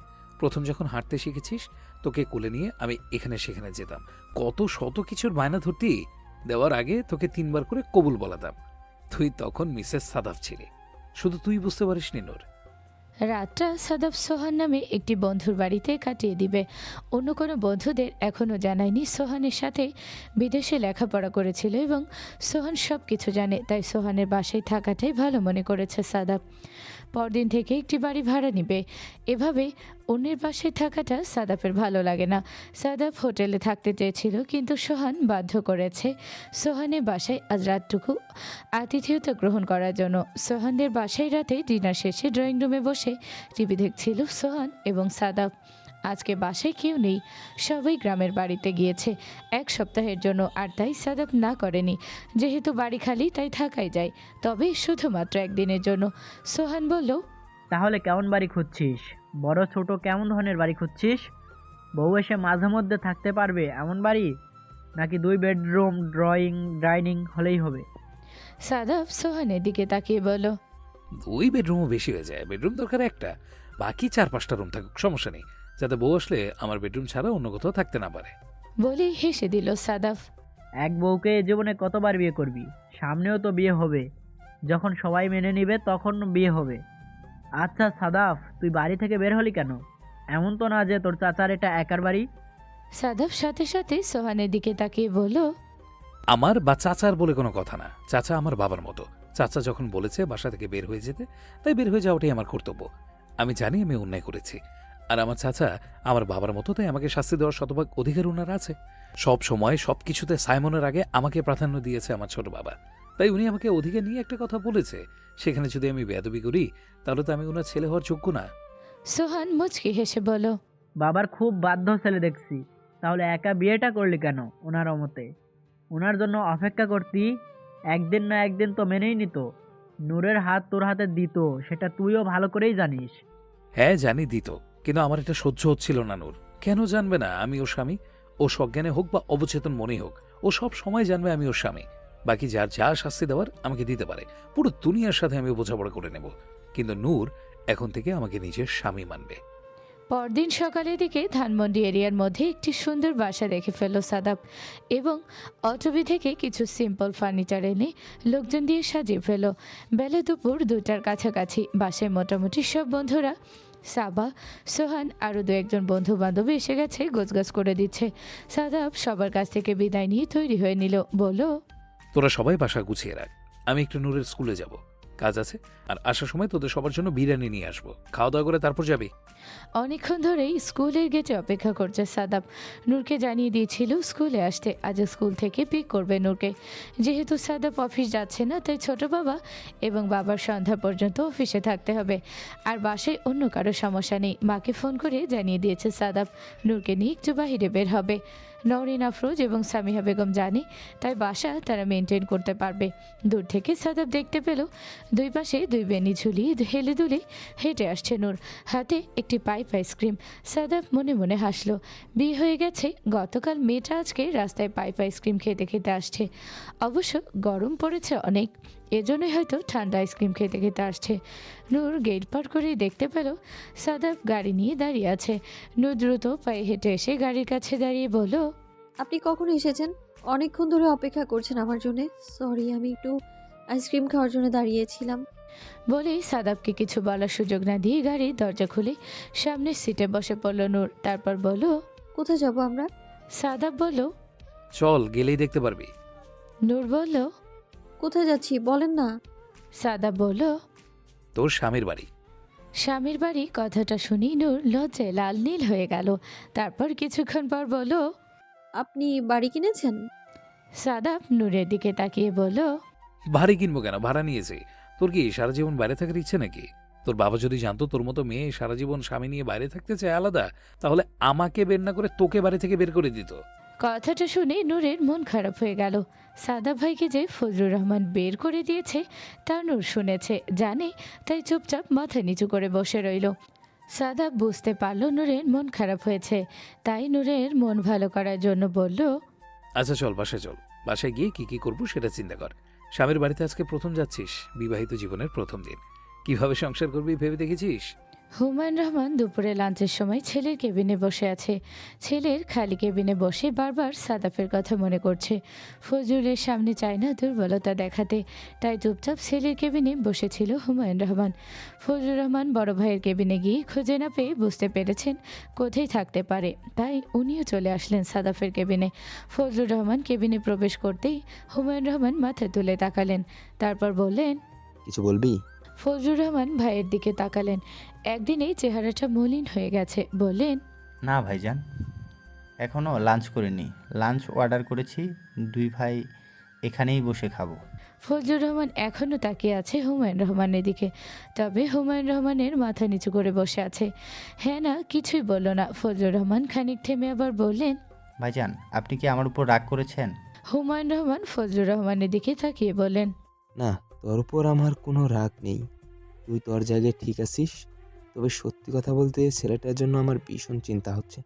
প্রথম যখন হাঁটতে শিখেছিস, তোকে কোলে নিয়ে আমি এখানে সেখানে যেতাম, কত শত কিছুর বায়না ধরতি। দেওয়ার আগে তোকে 3 বার করে কবুল বলাতাম, তুই তখন মিসেস সাদাফ ছিলি। শুধু তুই বুঝতে পারিসনি নূর। রাতটা সাদাব সোহান নামে একটি বন্ধুর বাড়িতে কাটিয়ে দিবে। অন্য কোনো বন্ধুদের এখনও জানায়নি সোহানের সাথে বিদেশে লেখাপড়া করেছিল এবং সোহান সব কিছু জানে, তাই সোহানের বাসায় থাকাটাই ভালো মনে করেছে সাদাব। পরদিন থেকে একটি বাড়ি ভাড়া নিবে। এভাবে অন্যের বাসায় থাকাটা সাদাবের ভালো লাগে না। সাদাব হোটেলে থাকতে চেয়েছিল, কিন্তু সোহান বাধ্য করেছে সোহানের বাসায় আজ রাতটুকু আতিথেয়তা গ্রহণ করার জন্য। সোহানদের বাসায় রাতে ডিনার শেষে ড্রয়িং রুমে বসে টিভি দেখছিল সোহান এবং সাদাব। আজকে বাসায় কেউ নেই, সবাই গ্রামের বাড়িতে গিয়েছে 1 সপ্তাহের জন্য, আর তাই সাদাব না করেনি। যেহেতু বাড়ি খালি তাই থাকাই যায়, তবে শুধুমাত্র 1 দিনের জন্য। সোহান বলল, তাহলে কেমন বাড়ি খুঁজছিস? বড় ছোট কেমন ধরনের বাড়ি খুঁজছিস? বউ এসে মাঝে মধ্যে থাকতে পারবে এমন বাড়ি, নাকি 2 বেডরুম ডাইনিং হলেই হবে? সাদাব সোহানের দিকে তাকিয়ে বলল, 2 বেডরুমও বেশি হয়ে যায়, বেডরুম দরকার একটা, বাকি 4-5টা রুম থাকুক, সমস্যা নেই, যাতে বউ আসলে আমার বেডরুম ছাড়া অন্য কোথাও থাকতে না পারে। বলেই হেসে দিল সাদাব। এক বউকে এ জীবনে কতবার বিয়ে করবি? সামনেও তো বিয়ে হবে, যখন সবাই মেনে নিবে তখন বিয়ে হবে। আচ্ছা সাদাফ, তুই বাড়ি থেকে বের হলি কেন? এমন তো না যে তোর চাচার এটা একার বাড়ি। সাদাব সাথে সাথে সোহানের দিকে তাকিয়ে বলল, আমার বা চাচার বলে কোনো কথা না, চাচা আমার বাবার মতো। চাচা যখন বলেছে বাসা থেকে বের হয়ে যেতে, তাই বের হয়ে যাওয়াটাই আমার কর্তব্য। আমি জানি আমি অন্যায় করেছি, আর আমার চাচা আমার বাবার মতো, তাই আমাকে শাস্তি দেওয়ার শতভাগ অধিকার ওনার আছে। সব সময় সব কিছুতে সাইমনের আগে আমাকে প্রাধান্য দিয়েছে আমার ছোট বাবা, তাই উনি আমাকে অধিকার নিয়ে একটা কথা বলেছে, সেখানে যদি আমি বেয়াদবি করি তাহলে তো আমি ওনার ছেলে হওয়ার যোগ্য না। সোহান মুচকি হেসে বলল, বাবার খুব বাধ্য ছেলে দেখছি, তাহলে একা বিয়েটা করলি কেন? ওনার অমতে ওনার জন্য অপেক্ষা করতি, একদিন না একদিন তো মেনেই নিত। নূরের হাত তোর হাতে দিত, সেটা তুইও ভালো করেই জানিস। হ্যাঁ জানি দিত, কিন্তু আমার এটা সহ্য হচ্ছিল না নূর। কেন জানবে না আমি ওর স্বামী? ও সজ্ঞানে হোক বা অবচেতন মনেই হোক, ও সব সময় জানবে আমি ওর স্বামী। বাকি যার যা শাস্তি দেওয়ার আমাকে দিতে পারে, পুরো দুনিয়ার সাথে আমি বোঝাপড়া করে নেব, কিন্তু নূর এখন থেকে আমাকে নিজের স্বামী মানবে। পরদিন সকালের দিকে ধানমন্ডি এরিয়ার মধ্যে একটি সুন্দর বাসা দেখে ফেলল সাদাব এবং অটবি থেকে কিছু সিম্পল ফার্নিচার এনে লোকজন দিয়ে সাজিয়ে ফেল। বেলা দুপুর 2টার কাছাকাছি বাসায় মোটামুটি সব বন্ধুরা, সাবা, সোহান আরও 2-1 বন্ধু বান্ধবী এসে গেছে, গোছগাছ করে দিচ্ছে। সাদাব সবার কাছ থেকে বিদায় নিয়ে তৈরি হয়ে নিল, বলল, তোরা সবাই বাসা গুছিয়ে রাখ, আমি একটু নূরের স্কুলে যাব, কাজ আছে, আর আসার সময় তোদের সবার জন্য বিরিয়ানি নিয়ে আসবো, খাওয়া দাওয়া করে তারপর যাবি। অনেকক্ষণ ধরেই স্কুলের গেটে অপেক্ষা করছে সাদাব। নূরকে জানিয়ে দিয়েছিল স্কুলে আসতে, আজ স্কুল থেকে পিক করবে নূরকে। যেহেতু সাদাব অফিস যাচ্ছে না, তাই ছোট বাবা এবং বাবার সন্ধ্যা পর্যন্ত অফিসে থাকতে হবে, আর বাসায় অন্য কারো সমস্যা নেই। মাকে ফোন করে জানিয়ে দিয়েছে সাদাব নূরকে নিয়ে একটু বাহিরে বের হবে। নওরিন আফরোজ এবং সামিহা বেগম জানে, তাই বাসা তারা মেনটেন করতে পারবে। দূর থেকে সাদাব দেখতে পেল দুই পাশে দুই বেনি ঝুলিয়ে হেলে দুলে হেঁটে আসছে নূর, হাতে একটি পাইপ আইসক্রিম। সাদাব মনে মনে হাসলো। বিয়ে হয়ে গেছে, গতকাল মেয়েটা আজকে রাস্তায় পাইপ আইসক্রিম খেতে খেতে আসছে। অবশ্য গরম পড়েছে অনেক, এজন্যই হয়তো ঠান্ডা আইসক্রিম খেতে খেতে আসছে। নূর গেট পার করেই দেখতে পেল সাদাব গাড়ি নিয়ে দাঁড়িয়ে আছে। নূর দ্রুত পায়ে হেঁটে এসে গাড়ির কাছে দাঁড়িয়ে বলল, আপনি কখন এসেছেন? অনেকক্ষণ ধরে অপেক্ষা করছেন আমার জন্য। সরি, আমি একটু আইসক্রিম খাওয়ার জন্য দাঁড়িয়েছিলাম। বলেই সাদাবকে কিছু বলার সুযোগ না দিয়ে গাড়ির দরজা খুলে সামনের সিটে বসে পড়ল নূর। তারপর বলল, কোথায় যাব আমরা? সাদাব বলল। চল, গেলেই দেখতে পারবি। নূর বলল, কোথায় যাচ্ছি বলেন না। সাদাব বলল, তোর স্বামীর বাড়ি। স্বামীর বাড়ি কথাটা শুনি নূর লজ্জায় লাল নীল হয়ে গেল। তারপর কিছুক্ষণ পর বলল, আপনি বাড়ি কিনেছেন? সাদাব নূরের দিকে তাকিয়ে বলল, বাড়ি কিনবো কেন, ভাড়া নিয়েছি। তোর কি সারা জীবন বাইরে থাকার ইচ্ছে নাকি? তোর বাবা যদি জানতো তোর মতো মেয়ে সারা জীবন স্বামী নিয়ে বাইরে থাকতে চায় আলাদা, তাহলে আমাকে বের না করে তোকে বাড়ি থেকে বের করে দিত। কথাটা শুনে নূরের মন খারাপ হয়ে গেল। সাদাব ভাইকে যে ফজলুর রহমান বের করে দিয়েছে তা নূর শুনেছে, জানে, তাই চুপচাপ মাথা নিচু করে বসে রইল। সাদাব বুঝতে পারল নূরের মন খারাপ হয়েছে, তাই নূরের মন ভালো করার জন্য বলল, আচ্ছা চল, বাসায় চল। বাসায় গিয়ে কি কি করবো সেটা চিন্তা কর। স্বামীর বাড়িতে আজকে প্রথম যাচ্ছিস, বিবাহিত জীবনের প্রথম দিন। কিভাবে সংসার করবি ভেবে দেখেছিস? হুমায়ুন রহমান দুপুরে লাঞ্চের সময় ছেলের কেবিনে বসে আছে। ছেলের খালি কেবিনে বসে বারবার সাদাফের কথা মনে করছে। ফজলুরের সামনে চায় না দুর্বলতা দেখাতে, তাই চুপচাপ ছেলের কেবিনে বসেছিল হুমায়ুন রহমান। ফজলুর রহমান বড় ভাইয়ের কেবিনে গিয়ে খুঁজে না পেয়ে বুঝতে পেরেছেন কোথায় থাকতে পারে, তাই উনিও চলে আসলেন সাদাফের কেবিনে। ফজলুর রহমান কেবিনে প্রবেশ করতেই হুমায়ুন রহমান মাথা তুলে তাকালেন, তারপর বললেন, কিছু বলবি? ফজলুর রহমান ভাইয়ের দিকে তাকালেন। একদিনেই চেহারাটা মলিন হয়ে গেছে। বললেন, না ভাইজান, এখনও লাঞ্চ করিনি। লাঞ্চ অর্ডার করেছি, দুই ভাই এখানেই বসে খাবো। ফজলুর রহমান এখনও তাকিয়ে আছে হুমায়ুন রহমানের দিকে, তবে হুমায়ুন রহমানের মাথা নিচু করে বসে আছে। হ্যাঁ না কিছুই বলল না। ফজলুর রহমান খানিক থেমে আবার বললেন, ভাইজান, আপনি কি আমার উপর রাগ করেছেন? হুমায়ুন রহমান ফজলুর রহমানের দিকে তাকিয়ে বললেন, না, তোর উপর আমার কোনো রাগ নেই। তুই তোর জায়গায় ঠিক আছিস। তবে সত্যি কথা বলতে ছেলেটার জন্য আমার ভীষণ চিন্তা হচ্ছে।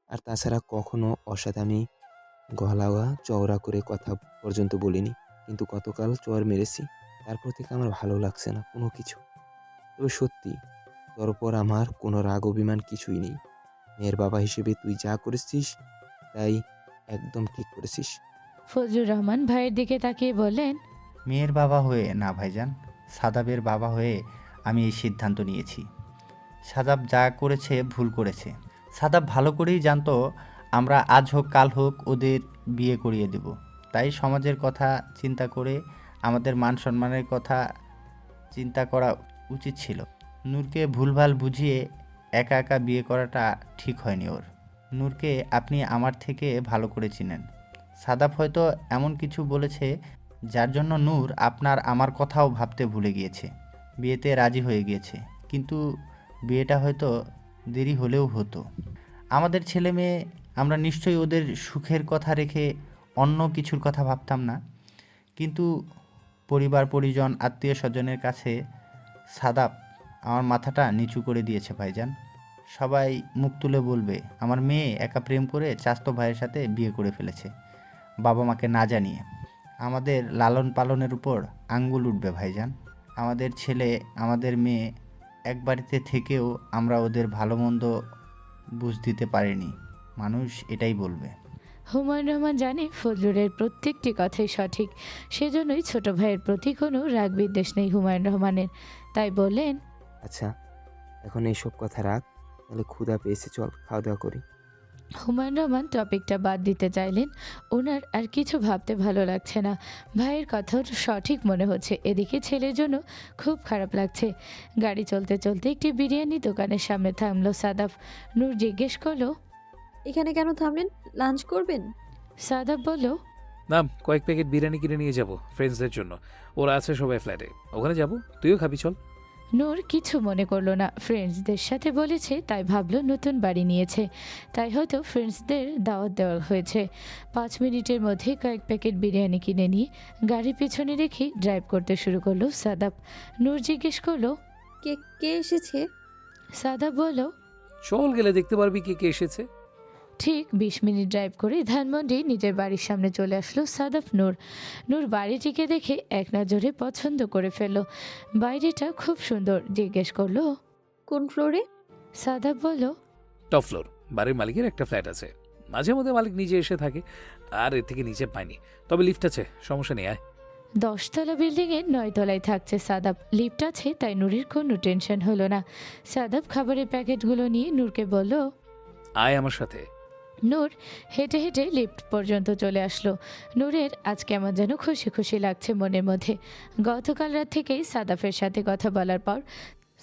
আর তাছাড়া কখনো ওর সাথে আমি গলা চওড়া করে কথা পর্যন্ত বলিনি, কিন্তু গতকাল চর মেরেছি। তারপর থেকে আমার ভালো লাগছে না কোনো কিছু। তবে সত্যি তোর উপর আমার কোনো রাগ অভিমান কিছুই নেই। মেয়ের বাবা হিসেবে তুই যা করেছিস তাই একদম ঠিক করেছিস। ফজলুর রহমান ভাইয়ের দিকে তাকিয়ে বললেন, মেয়ের বাবা হয়ে না ভাইজান, সাদাবের বাবা হয়ে আমি এই সিদ্ধান্ত নিয়েছি। সাদাব যা করেছে ভুল করেছে। সাদাব ভালো করেই জানতো আমরা আজ হোক কাল হোক ওদের বিয়ে করিয়ে দেব। তাই সমাজের কথা চিন্তা করে আমাদের মান সম্মানের কথা চিন্তা করা উচিত ছিল। নূরকে ভুলভাল বুঝিয়ে একা একা বিয়ে করাটা ঠিক হয়নি ওর। নূরকে আপনি আমার থেকে ভালো করে চিনেন। সাদাব হয়তো এমন কিছু বলেছে যার জন্য নূর আপনার আমার কথাও ভাবতে ভুলে গিয়েছে, বিয়েতে রাজি হয়ে গিয়েছে। কিন্তু বিয়েটা হয়তো দেরি হলেও হতো। আমাদের ছেলে মেয়ে, আমরা নিশ্চয়ই ওদের সুখের কথা রেখে অন্য কিছুর কথা ভাবতাম না। কিন্তু পরিবার পরিজন আত্মীয় স্বজনের কাছে সাদাব আমার মাথাটা নিচু করে দিয়েছে ভাইজান। সবাই মুখ তুলে বলবে আমার মেয়ে একা প্রেম করে চাস্তো ভাইয়ের সাথে বিয়ে করে ফেলেছে, বাবা মাকে না জানিয়ে। আমাদের লালন পালনের উপর আঙ্গুল উঠবে ভাইজান। আমাদের ছেলে আমাদের মেয়ে এক বাড়িতে থেকেও আমরা ওদের ভালো মন্দ বুঝ দিতে পারিনি, মানুষ এটাই বলবে। হুমায়ুন রহমান জানে ফজলুরের প্রত্যেকটি কথাই সঠিক, সেজন্যই ছোট ভাইয়ের প্রতি কোনো রাগ বিদ্বেষ নেই হুমায়ুন রহমানের। তাই বললেন, আচ্ছা, এখন এইসব কথা রাখ, তাহলে ক্ষুধা পেয়েছে, চল খাওয়া দাওয়া করি। হুমায়ুন রহমান টপিকটা বাদ দিতে চাইলেন। ওনার আর কিছু ভাবতে ভালো লাগছে না। ভাইয়ের কথাও সঠিক মনে হচ্ছে, এদিকে ছেলের জন্য খুব খারাপ লাগছে। গাড়ি চলতে চলতে একটি বিরিয়ানি দোকানের সামনে থামলো সাদাফ। নূর জিজ্ঞেস করলো, এখানে কেন থামলেন? লাঞ্চ করবেন? সাদাফ বলল, না, কয়েক প্যাকেট বিরিয়ানি কিনে নিয়ে যাব ফ্রেন্ডসদের জন্য। ওরা আছে সবাই ফ্ল্যাটে, ওখানে যাব, তুইও খাবি চল। নূর কিছু মনে করলো না, ফ্রেন্ডসদের সাথে বলেছে তাই ভাবলো নতুন বাড়ি নিয়েছে, তাই হয়তো ফ্রেন্ডসদের দাওয়াত দেওয়া হয়েছে। 5 মিনিটের মধ্যে কয়েক প্যাকেট বিরিয়ানি কিনে নিয়ে গাড়ির পেছনে রেখে ড্রাইভ করতে শুরু করলো সাদাব। নূর জিজ্ঞেস করলো, কে কে এসেছে? সাদাব বলল, চল গেলে দেখতে পারবি কে কে এসেছে। ঠিক 20 মিনিট ড্রাইভ করে ধানমন্ডি নিজের বাড়ির সামনে চলে আসলো সাদাব। নূর বাড়িটিকে দেখে এক নজরে পছন্দ করে ফেলল। বাইরেটা খুব সুন্দর। জিজ্ঞেস করলো, কোন ফ্লোরে? সাদাব বলল, টপ ফ্লোর। বাড়ির মালিকের একটা ফ্ল্যাট আছে, মাঝে মধ্যে মালিক নিজে এসে থাকে, আর এর থেকে নিচে পাইনি, তবে লিফট আছে, সমস্যা নেই, আয়। 10 তলা বিল্ডিংয়ের 9 তলায় থাকছে সাদাব। লিফট আছে তাই নূরের কোনো টেনশন হলো না। সাদাব খাবারের প্যাকেটগুলো নিয়ে নূরকে বলল, আয় আমার সাথে। নূর হেঁটে হেঁটে লিফট পর্যন্ত চলে আসলো। নূরের আজ কেমন যেন খুশি খুশি লাগছে মনের মধ্যে। গতকাল রাত থেকেই সাদাফের সাথে কথা বলার পর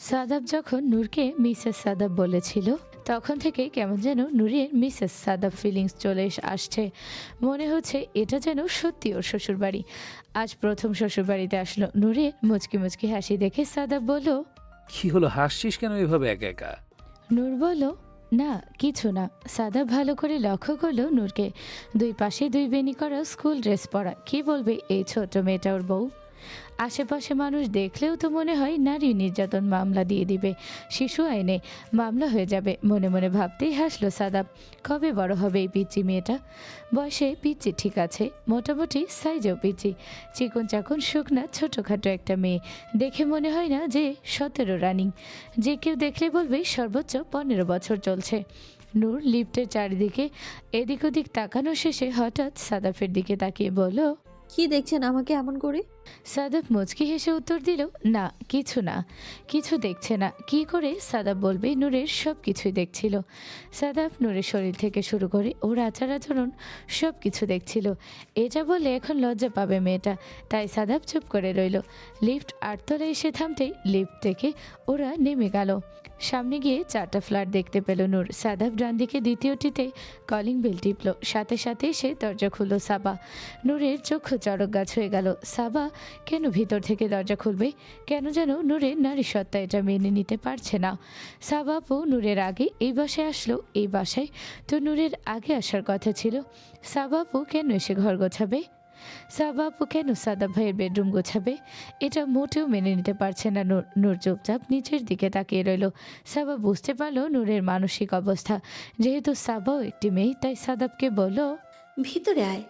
সাদাব যখন নূরকে মিসেস সাদাব বলেছিল, তখন থেকে কেমন যেন নূরের মিসেস সাদাব ফিলিংস চলে আসছে। মনে হচ্ছে এটা যেন সত্যি ওর শ্বশুরবাড়ি। আজ প্রথম শ্বশুরবাড়িতে আসলো। নূরের মুচকি মুচকি হাসি দেখে সাদাব বলল, কি হলো, হাসছিস কেন এভাবে একা একা? নূর বলল, না কিছু না। সাদাব ভালো করে লক্ষ্য করলো নূরকে। 2 পাশে 2 বেনি করা স্কুল ড্রেস পরা। কি বলবে এই ছোট মেয়েটা ওর বউ? আশেপাশে মানুষ দেখলেও তো মনে হয় নারী নির্যাতন মামলা দিয়ে দিবে, শিশু আইনে মামলা হয়ে যাবে। মনে মনে ভাবতেই হাসলো সাদাব। কবে বড় হবে এই পিচ্চি মেয়েটা? বয়সে পিচ্চি ঠিক আছে, মোটামুটি সাইজেও পিচ্চি, চিকন চাকন শুকনা ছোটোখাটো একটা মেয়ে। দেখে মনে হয় না যে 17 রানিং। যে কেউ দেখলে বলবে সর্বোচ্চ 15 বছর চলছে। নূর লিফটের চারিদিকে এদিক ওদিক তাকানো শেষে হঠাৎ সাদাফের দিকে তাকিয়ে বলল, কি দেখছেন আমাকে এমন করে? সাদাব মুচকি হেসে উত্তর দিল, না কিছু না, কিছু দেখছে না। কি করে সাদাব বলবে? নূরের সব কিছুই দেখছিল। সাদাব নূরের শরীর থেকে শুরু করে ওর আচার আচরণ সব কিছু দেখছিল। এটা বলে এখন লজ্জা পাবে মেয়েটা, তাই সাদাব চুপ করে রইল। লিফট 8 তলায় এসে থামতেই লিফট থেকে ওরা নেমে গেল। সামনে গিয়ে 4টা ফ্ল্যাট দেখতে পেল নূর। সাদাব ডান দিকে দ্বিতীয়টিতে কলিং বেল টিপল। সাথে সাথে সে দরজা খুলল সাবা। নূরের চক্ষু চড়ক গাছ হয়ে গেল। সাবা কেন ভিতর থেকে দরজা খুলবে? কেন যেন নূরের নারী সত্তা এটা মেনে নিতে পারছে না। সাবা আপু নূরের আগে এই বাসায় আসলো। এই বাসায় তো নূরের আগে আসার কথা ছিল। সাবা আপু কেন এসে ঘর গোছাবে? সাবা আপু কেন সাদাব ভাইয়ের বেডরুম গোছাবে? এটা মোটেও মেনে নিতে পারছে না নূর। নূর চুপচাপ নিচের দিকে তাকিয়ে রইল। সাবা বুঝতে পারলো নূরের মানসিক অবস্থা। যেহেতু সাবাও একটি মেয়ে, তাই সাদাবকে বলল, ভিতরে আয়।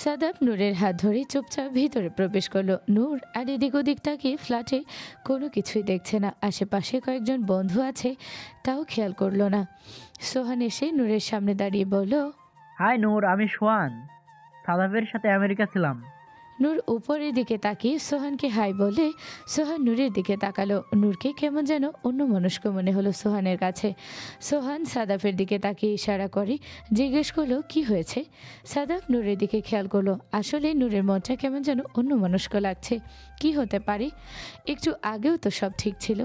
সাদাব নূরের হাত ধরে চুপচাপ ভিতরে প্রবেশ করলো। নূর আর এদিক ওদিক তাকিয়ে ফ্ল্যাটে কোনো কিছুই দেখছে না। আশেপাশে কয়েকজন বন্ধু আছে তাও খেয়াল করলো না। সোহান এসে নূরের সামনে দাঁড়িয়ে বলল, হাই নূর, আমি সোহান। সাদাফের সাথে আমেরিকা ছিলাম। নূর উপরের দিকে তাকিয়ে সোহানকে হাই বলে সোহান নূরের দিকে তাকালো। নূরকে কেমন যেন অন্যমনস্ক মনে হলো সোহানের কাছে। সোহান সাদাফের দিকে তাকিয়ে ইশারা করে জিজ্ঞেস করলো, কি হয়েছে? সাদাফ নূরের দিকে খেয়াল করলো। আসলে নূরের মনটা কেমন যেন অন্যমনস্ক লাগছে। কি হতে পারে? একটু আগেও তো সব ঠিক ছিল।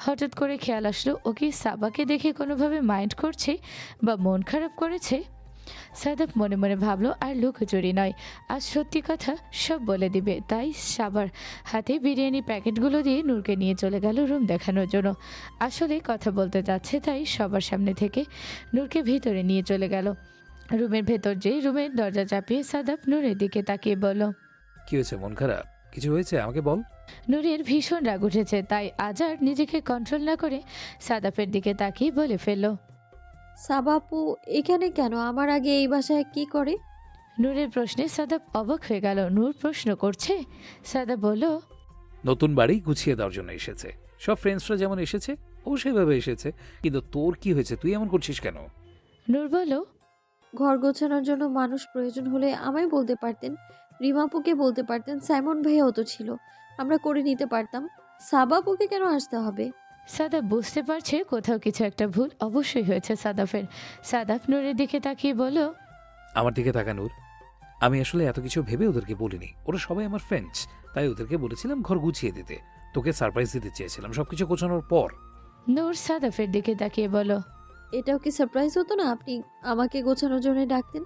হঠাৎ করে খেয়াল আসলো ও কি সাবাকে দেখে কোনোভাবে মাইন্ড করছে বা মন খারাপ করেছে। সাদাব মনে মনে ভাবলো আর লুকোচুরি নয়, আজ সত্যি কথা সব বলে দিবে। তাই সাবার হাতে বিরিয়ানি প্যাকেটগুলো দিয়ে নূরকে নিয়ে চলে গেল রুম দেখানোর জন্য। আসলে কথা বলতে যাচ্ছে, তাই সবার সামনে থেকে নূরকে ভিতরে নিয়ে চলে গেল। রুমের ভেতর যেই রুমের দরজা চাপিয়ে সাদাব নূরের দিকে তাকিয়ে বলল, কি হয়েছে, মন খারাপ? কিছু হয়েছে আমাকে বল। নূরের ভীষণ রাগ উঠেছে, তাই আজ আর নিজেকে কন্ট্রোল না করে সাদাফের দিকে তাকিয়ে বলে ফেলল, সাবা আপু এখানে কেন? আমার আগে এই বাসায় কি করে? নূরের প্রশ্নে সাদাব অবাক হয়ে গেল। নূর প্রশ্ন করছে? সাদাব বলল, নতুন বাড়ি গুছিয়ে দেওয়ার জন্য এসেছে। সব ফ্রেন্ডসরা যেমন এসেছে ও সেভাবে এসেছে, কিন্তু তোর কি হয়েছে, তুই এমন করছিস কেন? নূর বলল, ঘর গোছানোর জন্য মানুষ প্রয়োজন হলে আমায় বলতে পারতেন, রিমাপুকে বলতে পারতেন, সাইমন ভাইয়াও তো ছিল, আমরা করে নিতে পারতাম। সাবা আপুকে কেন আসতে হবে? সাদাব বুঝতে পারছে কোথাও কিছু একটা ভুল অবশ্যই হয়েছে সাদাফের। সাদাফ নূরের দিকে তাকিয়ে বলল, আমার দিকে তাকা নূর, আমি আসলে এত কিছু ভেবে ওদেরকে বলিনি। ওরা সবাই আমার ফ্রেন্ডস, তাই ওদেরকে বলেছিলাম ঘর গুছিয়ে দিতে। তোকে সারপ্রাইজ দিতে চেয়েছিলাম সবকিছু গোছানোর পর। নূর সাদাফের দিকে তাকিয়ে বলল, এটাও কি সারপ্রাইজ হতো না? আপনি আমাকে গোছানোর জন্য ডাকতেন,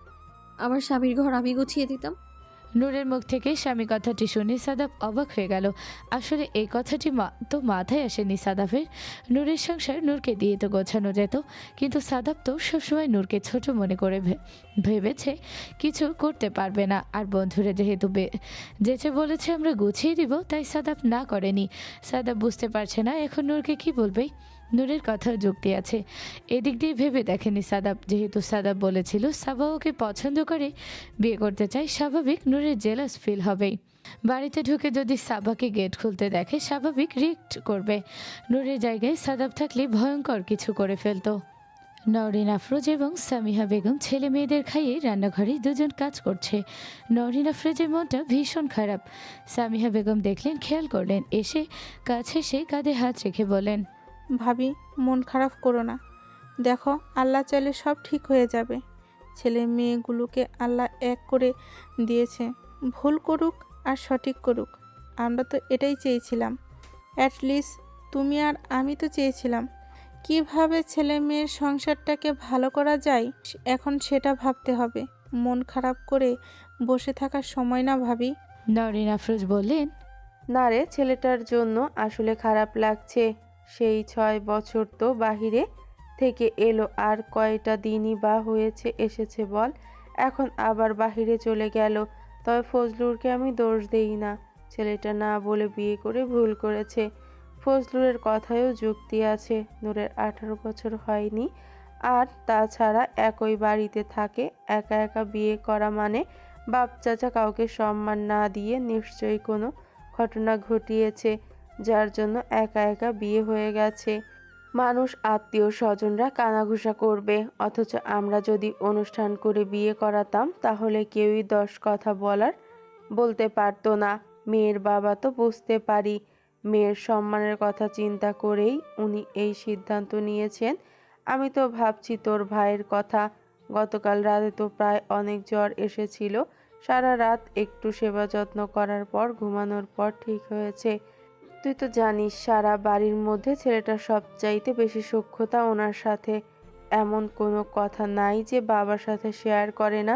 আমার স্বামীর ঘর আমি গুছিয়ে দিতাম। নূরের মুখ থেকে স্বামী কথাটি শুনে সাদাব অবাক হয়ে গেল। আসলে এই কথাটি তো মাথায় আসেনি সাদাবের। নূরের সংসার নূরকে দিয়ে তো গোছানো যেত, কিন্তু সাদাব তো সবসময় নূরকে ছোট মনে করে ভেবেছে কিছু করতে পারবে না। আর বন্ধুরা যেহেতু যেচে বলেছে আমরা গুছিয়ে দিব, তাই সাদাব না করেনি। সাদাব বুঝতে পারছে না এখন নূরকে কি বলবে। নূরের কথার যুক্তি আছে, এদিক দিয়ে ভেবে দেখেনি সাদাব। যেহেতু সাদাব বলেছিল সাবা ওকে পছন্দ করে, বিয়ে করতে চাই, স্বাভাবিক নূরের জেলাস ফিল হবেই। বাড়িতে ঢুকে যদি সাবাকে গেট খুলতে দেখে স্বাভাবিক রিয়েক্ট করবে। নূরের জায়গায় সাদাব থাকলে ভয়ঙ্কর কিছু করে ফেলতো। নওরিন আফরোজ এবং সামিহা বেগম ছেলে মেয়েদের খাইয়ে রান্নাঘরে দুজন কাজ করছে। নওরিন আফরোজের মনটা ভীষণ খারাপ। সামিহা বেগম দেখলেন, খেয়াল করলেন, এসে কাছে সে কাঁধে হাত রেখে বলেন, ভাবি, মন খারাপ করো না। দেখো, আল্লাহ চাইলে সব ঠিক হয়ে যাবে। ছেলে মেয়েগুলোকে আল্লাহ এক করে দিয়েছে। ভুল করুক আর সঠিক করুক, আমরা তো এটাই চেয়েছিলাম। অ্যাটলিস্ট তুমি আর আমি তো চেয়েছিলাম কিভাবে ছেলে মেয়ের সংসারটাকে ভালো করা যায়, এখন সেটা ভাবতে হবে। মন খারাপ করে বসে থাকার সময় না ভাবি। নওরিন আফরোজ বললেন, না রে, ছেলেটার জন্য আসলে খারাপ লাগছে। সেই 6 বছর তো বাহিরে থেকে এলো, আর কয়টা দিনই বা হয়েছে এসেছে বল, এখন আবার বাহিরে চলে গেল। তবে ফজলুরকে আমি দোষ দেই না, ছেলেটা না বলে বিয়ে করে ভুল করেছে। ফজলুরের কথায়ও যুক্তি আছে, নূরের 18 বছর হয়নি, আর তাছাড়া একই বাড়িতে থাকে। একা একা বিয়ে করা মানে বাপ চাচা কাউকে সম্মান না দিয়ে নিশ্চয়ই কোনো ঘটনা ঘটিয়েছে, যার জন্য একা একা বিয়ে হয়ে গেছে। মানুষ আত্মীয় স্বজনরা কানাঘুষা করবে, অথচ আমরা যদি অনুষ্ঠান করে বিয়ে করাতাম তাহলে কেউই 10 কথা বলতে পারতো না। মেয়ের বাবা তো বুঝতে পারি, মেয়ের সম্মানের কথা চিন্তা করেই উনি এই সিদ্ধান্ত নিয়েছেন। আমি তো ভাবছি তোর ভাইয়ের কথা, গতকাল রাতে তো প্রায় অনেক জ্বর এসেছিল। সারা রাত একটু সেবা যত্ন করার পর ঘুমানোর পর ঠিক হয়েছে। তুই তো জানিস সারা বাড়ির মধ্যে ছেলেটার সবচাইতে বেশি সখ্যতা ওনার সাথে। এমন কোনো কথা নাই যে বাবার সাথে শেয়ার করে না।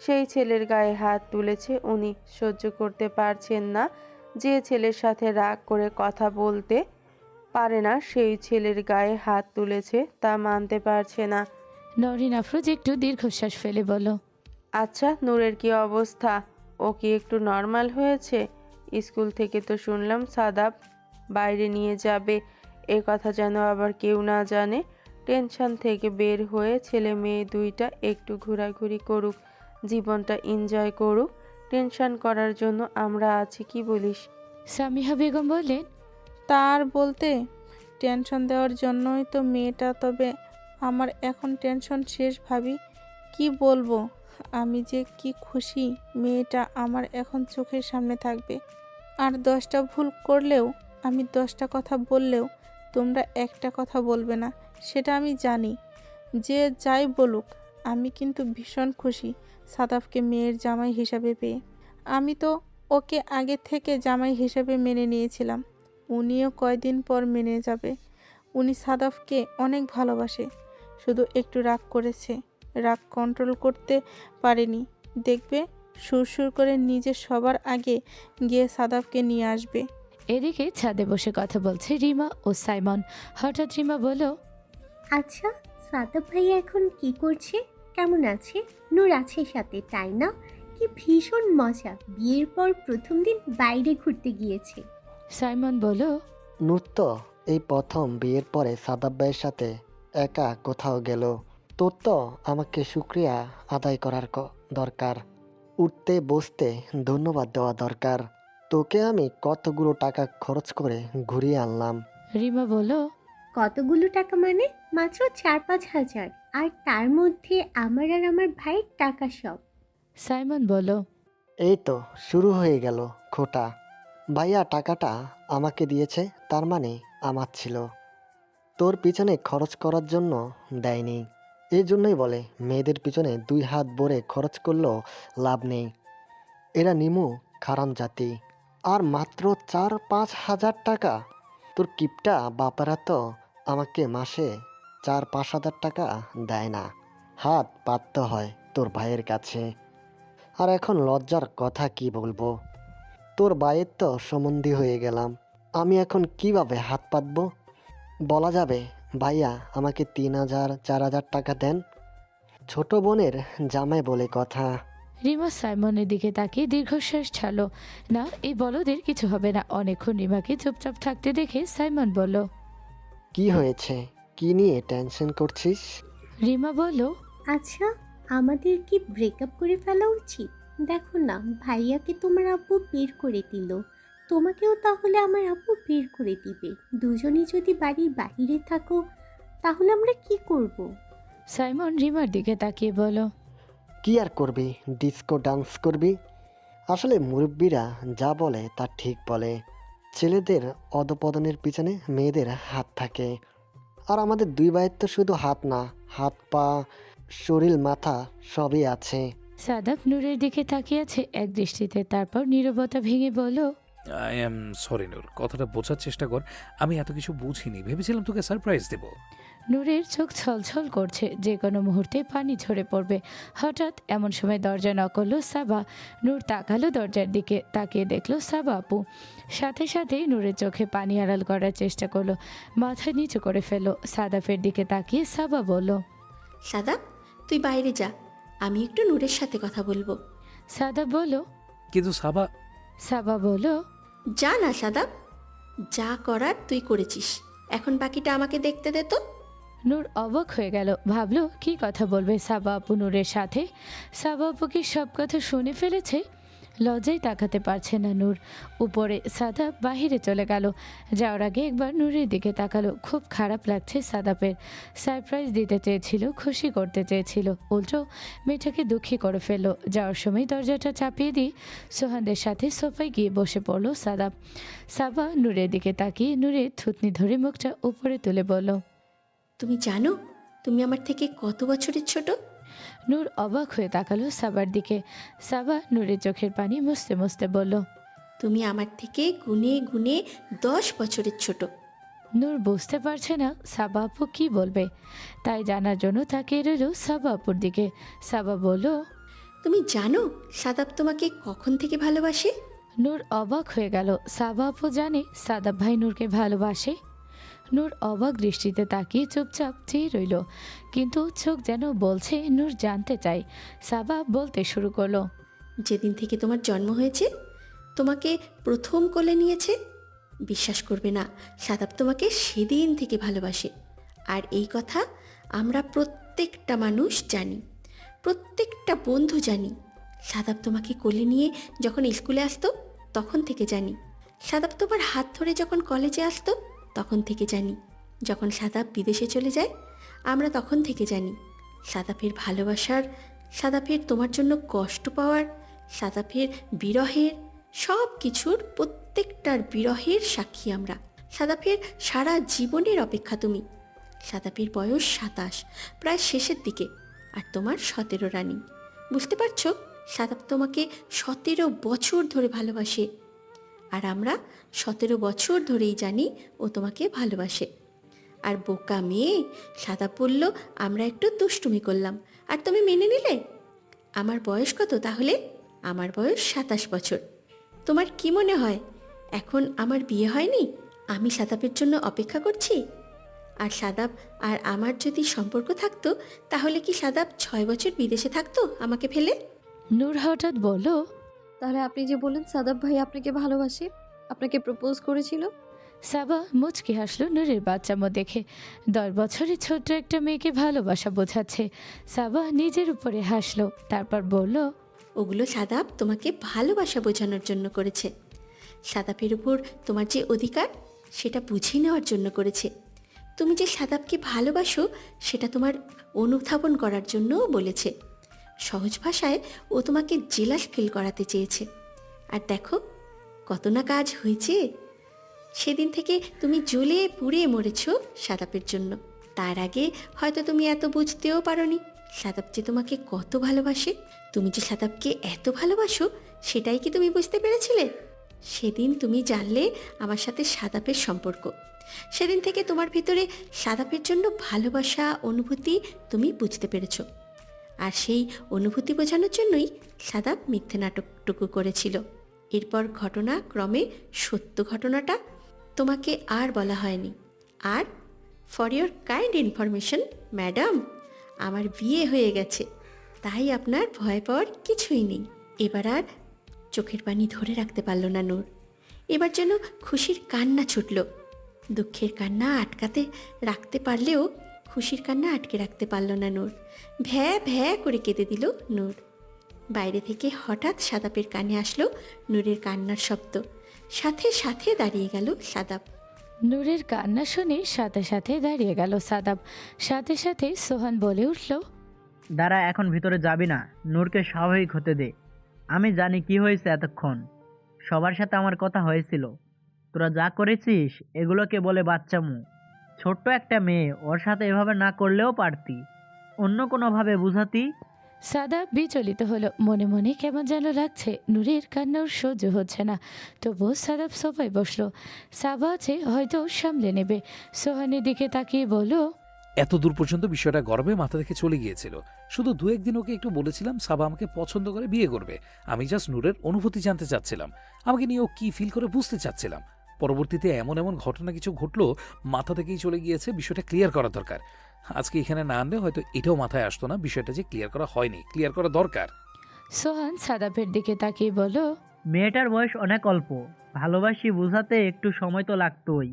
সেই ছেলের গায়ে হাত তুলেছে, উনি সহ্য করতে পারছেন না। যে ছেলের সাথে রাগ করে কথা বলতে পারে না সেই ছেলের গায়ে হাত তুলেছে, তা মানতে পারছে না। নওরিন আফরোজ একটু দীর্ঘশ্বাস ফেলে বলল, আচ্ছা, নূরের কি অবস্থা? ও কি একটু নর্মাল হয়েছে? স্কুল থেকে তো শুনলাম সাদাব বাইরে নিয়ে যাবে। এ কথা যেন আবার কেউ না জানে। টেনশন থেকে বের হয়ে ছেলে মেয়ে দুইটা একটু ঘোরাঘুরি করুক, জীবনটা এনজয় করুক। টেনশন করার জন্য আমরা আছি, কি বলিস? সামিহা বেগম বললেন, তার বলতে টেনশন দেওয়ার জন্যই তো মেয়েটা। তবে আমার এখন টেনশন শেষ ভাবি। কি বলবো, আমি যে কি খুশি মেয়েটা আমার এখন চোখের সামনে থাকবে। আর 10টা ভুল করলেও, আমি 10টা কথা বললেও তোমরা একটা কথা বলবে না, সেটা আমি জানি। যে যাই বলুক, আমি কিন্তু ভীষণ খুশি সাদাফকে মেয়ের জামাই হিসাবে পেয়ে। আমি তো ওকে আগে থেকে জামাই হিসাবে মেনে নিয়েছিলাম, উনিও কয়দিন পর মেনে যাবে। উনি সাদাফকে অনেক ভালোবাসে, শুধু একটু রাগ করেছে, রাগ কন্ট্রোল করতে পারেনি। দেখবে সুরসুর করে নিজে সবার আগে গিয়ে সাদাফকে নিয়ে আসবে। এদিকে ছাদে বসে কথা বলছে রিমা ও সাইমন। হঠাৎ রিমা বলল, আচ্ছা, সাদাব ভাইয়া এখন কি করছে, কেমন আছে? নূর আছে সাথে, তাই না? কি ভীষণ মজা, বিয়ের পর প্রথম দিন বাইরে ঘুরতে গিয়েছে। সাইমন বলল, নূর তো এই প্রথম বিয়ের পরে সাদাব ভাইয়ের সাথে একা কোথাও গেল। তোর তো আমাকে শুক্রিয়া আদায় করার দরকার, উঠতে বসতে ধন্যবাদ দেওয়া দরকার। তোকে আমি কতগুলো টাকা খরচ করে ঘুরিয়ে আনলাম। রিমা বলল, কতগুলো টাকা মানে? মাত্র 4-5 হাজার, আর তার মধ্যে আমার আর আমার ভাইয়ের টাকা সব। সাইমন বলল, এই তো শুরু হয়ে গেল খোটা। ভাইয়া টাকাটা আমাকে দিয়েছে, তার মানে আমার ছিল, তোর পিছনে খরচ করার জন্য দেয়নি। এই জন্যই বলে মেয়েদের পিছনে 2 হাত ভরে খরচ করলেও লাভ নেই। এরা নিমু খারাম জাতি। আর মাত্র 4-5 হাজার টাকা? তোর কিপটা বাপারা তো আমাকে মাসে 4-5 হাজার টাকা দেয় না, হাত পাততে হয় তোর ভাইয়ের কাছে। আর এখন লজ্জার কথা কি বলবো, তোর বায়ের তো সম্বন্ধী হয়ে গেলাম, আমি এখন কিভাবে হাত পাতবো? বলা যাবে ভাইয়া আমাকে 3,000 4,000 টাকা দেন, ছোট বোনের জামাই বলে কথা। রিমা সাইমনের দিকে তাকিয়ে দীর্ঘশ্বাস ছাড়ল। না, এই বলদের কিছু হবে না। অনেকক্ষণ রিমাকে চুপচাপ থাকতে দেখে সাইমন বলল, কি হয়েছে, কি নিয়ে টেনশন করছিস? রিমা বলল, আচ্ছা, আমাদের কি ব্রেকআপ করে ফেলা উচিত? দেখো না, ভাইয়াকে তোমার আব্বু বের করে দিল, তোমাকেও তাহলে আমার আব্বু বের করে দিবে। দুজনেই যদি বাড়ির বাইরে থাকো, তাহলে আমরা কি করব? সাইমন রিমার দিকে তাকিয়ে বলল, কি আর করবি, ডিস্কো ডান্স করবি? আসলে মুরব্বীরা যা বলে তা ঠিক বলে, ছেলেদের অধপতনের পিছনে মেয়েদের হাত থাকে। আর আমাদের দুই ভাইয়ের তো শুধু হাত না, হাত পা, শরীর, মাথা সবই আছে। সাদাব নূরের দিকে তাকিয়ে আছে এক দৃষ্টিতে, তারপর নীরবতা ভেঙে বলল, আই এম সরি নূর, কথাটা বোঝার চেষ্টা কর। আমি এত কিছু বুঝিনি, ভেবেছিলাম তোকে সারপ্রাইজ দেব। নূরের চোখ ছলছল করছে, যে কোনো মুহূর্তে পানি ঝরে পড়বে। হঠাৎ এমন সময় দরজা নক করলো সাবা। নূর তাকালো দরজার দিকে, তাকিয়ে দেখলো সাবা আপু। সাথে সাথেই নূরের চোখে পানি আড়াল করার চেষ্টা করলো, মাথা নিচু করে ফেললো। সাদাফের দিকে তাকিয়ে সাবা বলল, সাদাব, তুই বাইরে যা, আমি একটু নূরের সাথে কথা বলবো। সাদাব বলল, কিন্তু সাবা বলল, যা না সাদাব, যা করার তুই করেছিস, এখন বাকিটা আমাকে দেখতে দে তো। নূর অবাক হয়ে গেল, ভাবলো কি কথা বলবে সাবা আপু নূরের সাথে। সাবা আপু কি সব কথা শুনে ফেলেছে? লজ্জায় তাকাতে পারছে না নূর। উপরে সাদাব বাহিরে চলে গেল। যাওয়ার আগে একবার নূরের দিকে তাকালো। খুব খারাপ লাগছে সাদাবের। সারপ্রাইজ দিতে চেয়েছিল, খুশি করতে চেয়েছিল, উল্টো মেয়েটাকে দুঃখী করে ফেললো। যাওয়ার সময় দরজাটা চাপিয়ে দিয়ে সোহানদের সাথে সোফায় গিয়ে বসে পড়লো সাদাব। সাবা নূরের দিকে তাকিয়ে নূরের থুতনি ধরে মুখটা উপরে তুলে বলল, তুমি জানো তুমি আমার থেকে কত বছরের ছোট? নূর অবাক হয়ে তাকালো সাবার দিকে। সাবা নূরের চোখের পানি মুছতে মুছতে বলল, তুমি আমার থেকে গুনে গুনে 10 বছরের ছোট। নূর বুঝতে পারছে না সাবা আপু কী বলবে, তাই জানার জন্য তাকিয়ে রইল সাবা আপুর দিকে। সাবা বলল, তুমি জানো সাদাব তোমাকে কখন থেকে ভালোবাসে? নূর অবাক হয়ে গেল। সাবা আপু জানে সাদাব ভাই নূরকে ভালোবাসে? নূর অবাক দৃষ্টিতে তাকিয়ে চুপচাপ চেয়ে রইল, কিন্তু চোখ যেন বলছে নূর জানতে চাই। সাবা বলতে শুরু করলো, যেদিন থেকে তোমার জন্ম হয়েছে, তোমাকে প্রথম কোলে নিয়েছে, বিশ্বাস করবে না, সাদাব তোমাকে সেদিন থেকে ভালোবাসে। আর এই কথা আমরা প্রত্যেকটা মানুষ জানি, প্রত্যেকটা বন্ধু জানি। সাদাব তোমাকে কোলে নিয়ে যখন স্কুলে আসতো তখন থেকে জানি। সাদাব তোমার হাত ধরে যখন কলেজে আসতো তখন থেকে জানি। যখন সাদাব বিদেশে চলে যায় আমরা তখন থেকে জানি। সাদাবের ভালোবাসার, সাদাবের তোমার জন্য কষ্ট পাওয়ার, সাদাবের বিরহের, সব কিছুর, প্রত্যেকটার বিরহের সাক্ষী আমরা। সাদাবের সারা জীবনের অপেক্ষা তুমি। সাদাবের বয়স 27, প্রায় শেষের দিকে, আর তোমার 17 রানিং। বুঝতে পারছো, সাদাব তোমাকে 17 বছর ধরে ভালোবাসে। আর আমরা 17 বছর ধরেই জানি ও তোমাকে ভালোবাসে। আর বোকা মেয়ে সাদাব বলল আমরা একটু দুষ্টুমি করলাম, আর তুমি মেনে নিলে। আমার বয়স কত তাহলে? আমার বয়স 27 বছর। তোমার কি মনে হয় এখন আমার বিয়ে হয়নি? আমি সাদাবের জন্য অপেক্ষা করছি। আর সাদাব আর আমার যদি সম্পর্ক থাকতো তাহলে কি সাদাব 6 বছর বিদেশে থাকতো আমাকে ফেলে? নূর হঠাৎ বলল, তাহলে আপনি যে বলেন সাদাব ভাই আপনাকে ভালোবাসে, আপনাকে প্রপোজ করেছিল? সাবা মুচকি হাসলো নূরের বাচ্চামো দেখে। 10 বছরের ছোট্ট একটা মেয়েকে ভালোবাসা বোঝাচ্ছে। সাবা নিজের উপরে হাসলো, তারপর বলল, ওগুলো সাদাব তোমাকে ভালোবাসা বোঝানোর জন্য করেছে। সাদাবের উপর তোমার যে অধিকার সেটা বুঝিয়ে নেওয়ার জন্য করেছে। তুমি যে সাদাবকে ভালোবাসো সেটা তোমার অনুধাবন করার জন্যও বলেছে। সহজ ভাষায় ও তোমাকে জেলাস ফিল করাতে চেয়েছে। আর দেখো কত না কাজ হয়েছে। সেদিন থেকে তুমি জ্বলে পুড়ে মরেছো সাদাবের জন্য। তার আগে হয়তো তুমি এত বুঝতেও পারোনি সাদাব যে তোমাকে কত ভালোবাসে। তুমি যে সাদাবকে এত ভালোবাসো সেটাই কি তুমি বুঝতে পেরেছিলে? সেদিন তুমি জানলে আমার সাথে সাদাবের সম্পর্ক। সেদিন থেকে তোমার ভিতরে সাদাবের জন্য ভালোবাসা, অনুভূতি তুমি বুঝতে পেরেছো। আর সেই অনুভূতি বোঝানোর জন্যই সাদাব মিথ্যে নাটকটুকু করেছিল। এরপর ঘটনা ক্রমে সত্য ঘটনাটা তোমাকে আর বলা হয়নি। আর for your kind information madam, আমার বিয়ে হয়ে গেছে, তাই আপনার ভয় পাওয়ার কিছুই নেই। এবার আর চোখের পানি ধরে রাখতে পারল না নূর। এবার যেন খুশির কান্না ছুটল। দুঃখের কান্না আটকাতে রাখতে পারলেও খুশির কান্না আটকে রাখতে পারল না নূর। ভ্যা ভ্যা করে কেঁদে দিল নূর। বাইরে থেকে হঠাৎ সাদাপের কানে আসলো নূরের কান্নার শব্দ। সাথে সাথে দাঁড়িয়ে গেল সাদাপ। নূরের কান্না শুনে সাথে সাথে দাঁড়িয়ে গেল সাদাব। সাথে সাথে সোহান বলে উঠল, দাঁড়া, এখন ভিতরে যাবি না, নূরকে স্বাভাবিক হতে দে। আমি জানি কি হয়েছে এতক্ষণ, সবার সাথে আমার কথা হয়েছিল। তোরা যা করেছিস এগুলোকে বলে বাচ্চামু। ছোট্ট একটা মেয়ে, ওর সাথে এভাবে না করলেও পারতি, অন্য কোনোভাবে বুঝাতি। সাদাব বিচলিত হলো। মনে মনে কেমন যেন লাগছে, নূরের কান্না ওর সহ্য হচ্ছে না। তবুও সাদাব সোফায় বসলো। সাবা আছে, হয়তো সামলে নেবে। সোহানের দিকে তাকিয়ে বলল, এত দূর পর্যন্ত বিষয়টা গর্বে মাথা থেকে চলে গিয়েছিল। শুধু 2-1 দিন ওকে একটু বলেছিলাম সাবা আমাকে পছন্দ করে বিয়ে করবে। আমি জাস্ট নূরের অনুভূতি জানতে চাচ্ছিলাম, আমাকে নিয়ে ও কি ফিল করে বুঝতে চাচ্ছিলাম। পরবর্তীতে এমন এমন ঘটনা কিছু ঘটলো, মাথা থেকেই চলে গিয়েছে। বিষয়টা ক্লিয়ার করা দরকার। আজকে এখানে না আনলে হয়তো এটাও মাথায় আসতো না, বিষয়টা যে ক্লিয়ার করা হয়নি, ক্লিয়ার করা দরকার। সোহান সাদাবের দিকে তাকিয়ে বলল, মেয়েটার বয়স অনেক অল্প, ভালোবাসি বোঝাতে একটু সময় তো লাগতোই।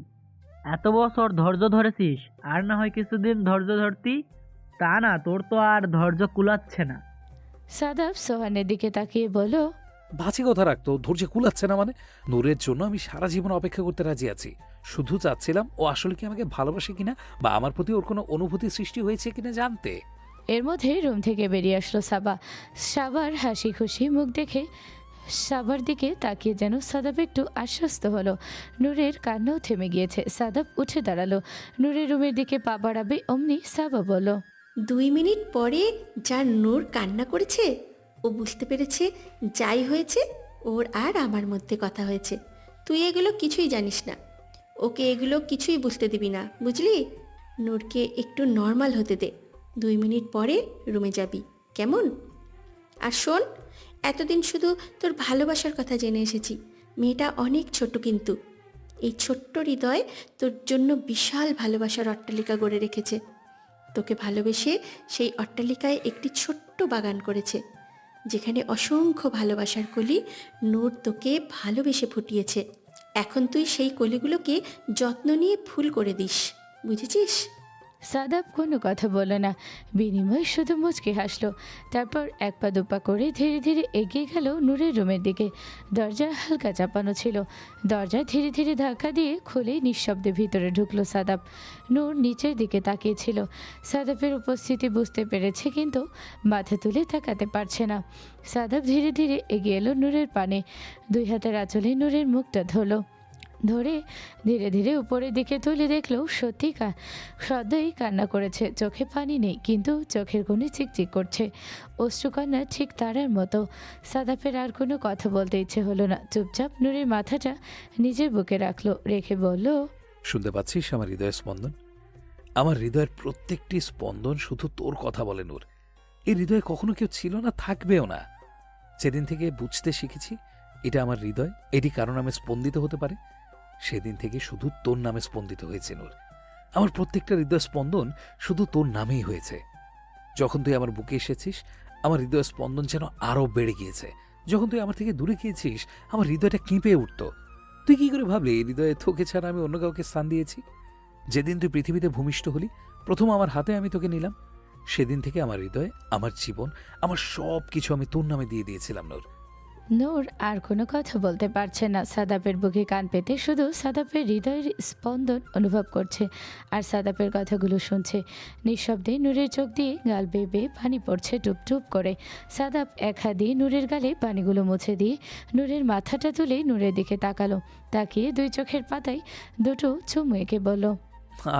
এত বছর ধৈর্য ধরেছিস, আর না হয় কিছুদিন ধৈর্য ধরতি। তা না, তোর তো আর ধৈর্য কুলাচ্ছে না। সাদাব সোহানের দিকে তাকিয়ে বলল, বাজে কথা রাখতো, ধৈর্য কুলাচ্ছে না মানে? নূরের জন্য আমি সারা জীবন অপেক্ষা করতে রাজি আছি। শুধু চাচ্ছিলাম ও আসলে কি আমাকে ভালোবাসে কিনা, বা আমার প্রতি ওর কোনো অনুভূতি সৃষ্টি হয়েছে কিনা জানতে। এর মধ্যে রুম থেকে বেরিয়ে আসলো সাবা। সাবার হাসি খুশি মুখ দেখে সাবার দিকে তাকিয়ে যেন সাদাব একটু আশ্বস্ত হলো। নূরের কান্নাও থেমে গিয়েছে। সাদাব উঠে দাঁড়ালো। নূরের রুমের দিকে পা বাড়াবে অমনি সাবা বলল, 2 মিনিট পরে যার নূর কান্না করেছে, ও বুঝতে পেরেছে যাই হয়েছে ওর আর আমার মধ্যে কথা হয়েছে। তুই এগুলো কিছুই জানিস না, ওকে এগুলো কিছুই বুঝতে দিবি না, বুঝলি? নূরকে একটু নর্মাল হতে দে। 2 মিনিট পরে রুমে যাবি, কেমন? আর শোন, এতদিন শুধু তোর ভালোবাসার কথা জেনে এসেছি। মেয়েটা অনেক ছোট, কিন্তু এই ছোট্ট হৃদয় তোর জন্য বিশাল ভালোবাসার অট্টালিকা গড়ে রেখেছে। তোকে ভালোবেসে সেই অট্টালিকায় একটি ছোট্ট বাগান করেছে, যেখানে অসংখ্য ভালোবাসার কলি নূর তোকে ভালোবেসে ফুটিয়েছে। এখন তুই সেই কলিগুলোকে যত্ন নিয়ে ফুল করে দিস, বুঝেছিস? সাদাব কোনো কথা বলল না, বিনিময় শুধু মুচকি হাসলো। তারপর এক পা দুপা করে ধীরে ধীরে এগিয়ে গেল নূরের রুমের দিকে। দরজা হালকা চাপানো ছিল। দরজা ধীরে ধীরে ধাক্কা দিয়ে খুলে নিঃশব্দে ভিতরে ঢুকলো সাদাব। নূর নিচের দিকে তাকিয়েছিল। সাদাবের উপস্থিতি বুঝতে পেরেছে, কিন্তু মাথা তুলে তাকাতে পারছে না। সাদাব ধীরে ধীরে এগিয়ে এলো নূরের পানে। 2 হাতের আঁচলে নূরের মুখটা ধরে ধীরে ধীরে উপরের দিকে তুলে দেখলো সত্যি সদ্যই কান্না করেছে। চোখে পানি নেই, কিন্তু চোখের কোণে চিকচিক করছে। অশ্রুকান্না ঠিক তারার মতো। সাদাফের আর কোনো কথা বলতে ইচ্ছে হলো না। চুপচাপ নূরের মাথাটা নিজের বুকে রাখলো, রেখে বলল, শুনতে পাচ্ছিস আমার হৃদয়ের স্পন্দন? আমার হৃদয়ের প্রত্যেকটি স্পন্দন শুধু তোর কথা বলে নূর। এই হৃদয়ে কখনো কেউ ছিল না, থাকবেও না। যেদিন থেকে বুঝতে শিখেছি এটা আমার হৃদয়, এটি কারো নামে স্পন্দিত হতে পারে, সেদিন থেকে শুধু তোর নামে স্পন্দিত হয়েছে নূর। আমার প্রত্যেকটা হৃদয় স্পন্দন শুধু তোর নামেই হয়েছে। যখন তুই আমার বুকে এসেছিস, আমার হৃদয় স্পন্দন যেন আরও বেড়ে গিয়েছে। যখন তুই আমার থেকে দূরে গিয়েছিস, আমার হৃদয়টা কেঁপে উঠত। তুই কি করে ভাবলি এই হৃদয়ে তোকে ছাড়া আমি অন্য কাউকে স্থান দিয়েছি? যেদিন তুই পৃথিবীতে ভূমিষ্ঠ হলি, প্রথম আমার হাতে আমি তোকে নিলাম, সেদিন থেকে আমার হৃদয়, আমার জীবন, আমার সব কিছু আমি তোর নামে দিয়ে দিয়েছিলাম নূর। নূর আর কোনো কথা বলতে পারছে না। সাদাপের বুকে কান পেতে শুধু সাদাপের হৃদয়ের স্পন্দন অনুভব করছে, আর সাদাপের কথাগুলো শুনছে। নিঃশব্দে নূরের চোখ দিয়ে গাল বেয়ে বেয়ে পানি পড়ছে টুপ টুপ করে। সাদাপ এক হাত দিয়ে নূরের গালে পানিগুলো মুছে দিয়ে নূরের মাথাটা তুলে নূরের দিকে তাকালো। তাকিয়ে 2 চোখের পাতায় 2টো চুমু এঁকে বলল,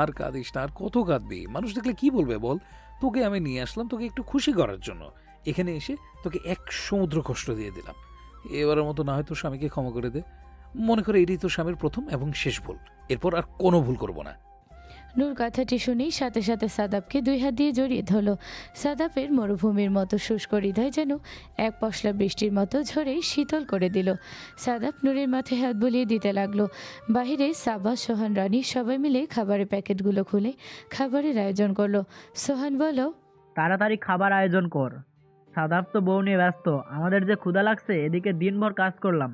আর কাঁদিস না, আর কত কাঁদবি? মানুষ দেখলে কি বলবে বল? তোকে আমি নিয়ে আসলাম তোকে একটু খুশি করার জন্য। এখানে এসে তোকে 1 সমুদ্র কষ্ট দিয়ে দিলাম। এবারের মতো না হয় তোর স্বামীকে ক্ষমা করে দে। মনে করে এটাই তোর স্বামীর প্রথম এবং শেষ ভুল। এরপর আর কোনো ভুল করব না। নূর কথাটি শুনেই সাথে সাথে সাদাবকে 2 হাত দিয়ে জড়িয়ে ধরল। সাদাবের মরুভূমির মতো শুষ্ক হৃদয় যেন এক পশলা বৃষ্টির মতো ঝরে শীতল করে দিল। সাদাব নূরের মাথায় হাত বুলিয়ে দিতে লাগলো। বাহিরে সাবা, সোহান, রানী সবাই মিলে খাবারের প্যাকেটগুলো খুলে খাবারের আয়োজন করলো। সোহান বলল, তাড়াতাড়ি খাবার আয়োজন কর। সাদাব তো বউ নিয়ে ব্যস্ত, আমাদের যে ক্ষুধা লাগছে, এদিকে দিনভর কাজ করলাম,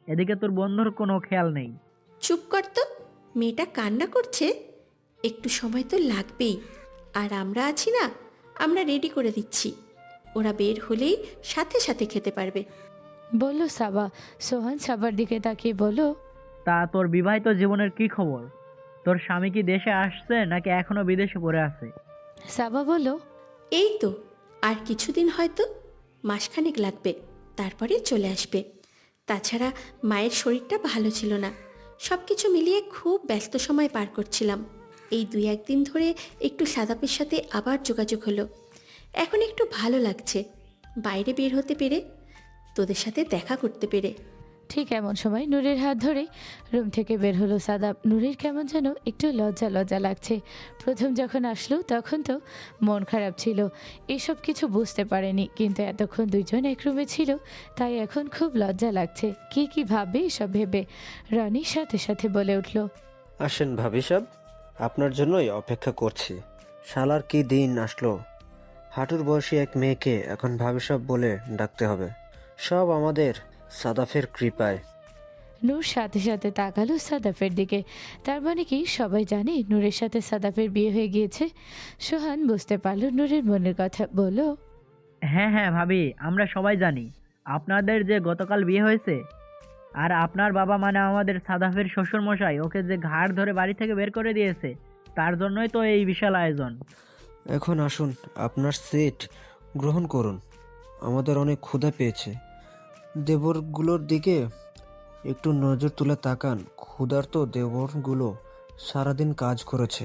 এদিকে তোর বন্ধুর কোনো খেয়াল নেই। চুপ কর তো, মেয়েটা কান্না করছে, একটু সময় তো লাগবেই। আর আমরা আছি না, আমরা রেডি করে দিচ্ছি, ওরা বের হলেই সাথে সাথে খেতে পারবে। বলল সাবা। সোহান সাবার দিকে তাকিয়ে বলল, তা তোর বিবাহিত জীবনের কি খবর? তোর স্বামী কি দেশে আসছে নাকি এখনো বিদেশে পড়ে আছে? সাবা বলল, এই তো আর কিছুদিন, হয়তো মাসখানেক লাগবে, তারপরে চলে আসবে। তাছাড়া মায়ের শরীরটা ভালো ছিল না, সব কিছু মিলিয়ে খুব ব্যস্ত সময় পার করছিলাম। এই 2-1 দিন ধরে একটু সাদাপের সাথে আবার যোগাযোগ হলো, এখন একটু ভালো লাগছে বাইরে বের হতে পেরে, তোদের সাথে দেখা করতে পেরে। ঠিক এমন সময় নূরের হাত ধরে রুম থেকে বের হলো সাদাব। নূরের কেমন যেন একটু লজ্জা লজ্জা লাগছে। প্রথম যখন আসলো তখন তো মন খারাপ ছিল, এসব কিছু বুঝতে পারেনি, কিন্তু এতক্ষণ দুইজন এক রুমে ছিল, তাই এখন খুব লজ্জা লাগছে। কি ভাবে এসব ভেবে রানীর সাথে সাথে বলে উঠল, আসেন ভাবি সাহেব, আপনার জন্যই অপেক্ষা করছি। শালার কি দিন আসলো, হাঁটুর বয়সী এক মেয়েকে এখন ভাবি সাহেব বলে ডাকতে হবে। সব আমাদের সাদাফের কৃপায়। নূর সাথে সাথে তাকালো সাদাফের দিকে। তার মানে কি সবাই জানে নূরের সাথে সাদাফের বিয়ে হয়ে গিয়েছে? সোহান বুঝতে পারল নূরের মনের কথা, বলল, হ্যাঁ হ্যাঁ ভাবি, আমরা সবাই জানি আপনাদের যে গতকাল বিয়ে হয়েছে। আর আপনার বাবা মানে আমাদের সাদাফের শ্বশুরমশাই ওকে যে ঘাড় ধরে বাড়ি থেকে বের করে দিয়েছে, তার জন্যই তো এই বিশাল আয়োজন। এখন আসুন, আপনার সিট গ্রহণ করুন। আমাদের অনেক ক্ষুধা পেয়েছে। দেবরগুলোর দিকে একটু নজর তুলে তাকান। ক্ষুধার্ত দেবরগুলো সারাদিন কাজ করেছে।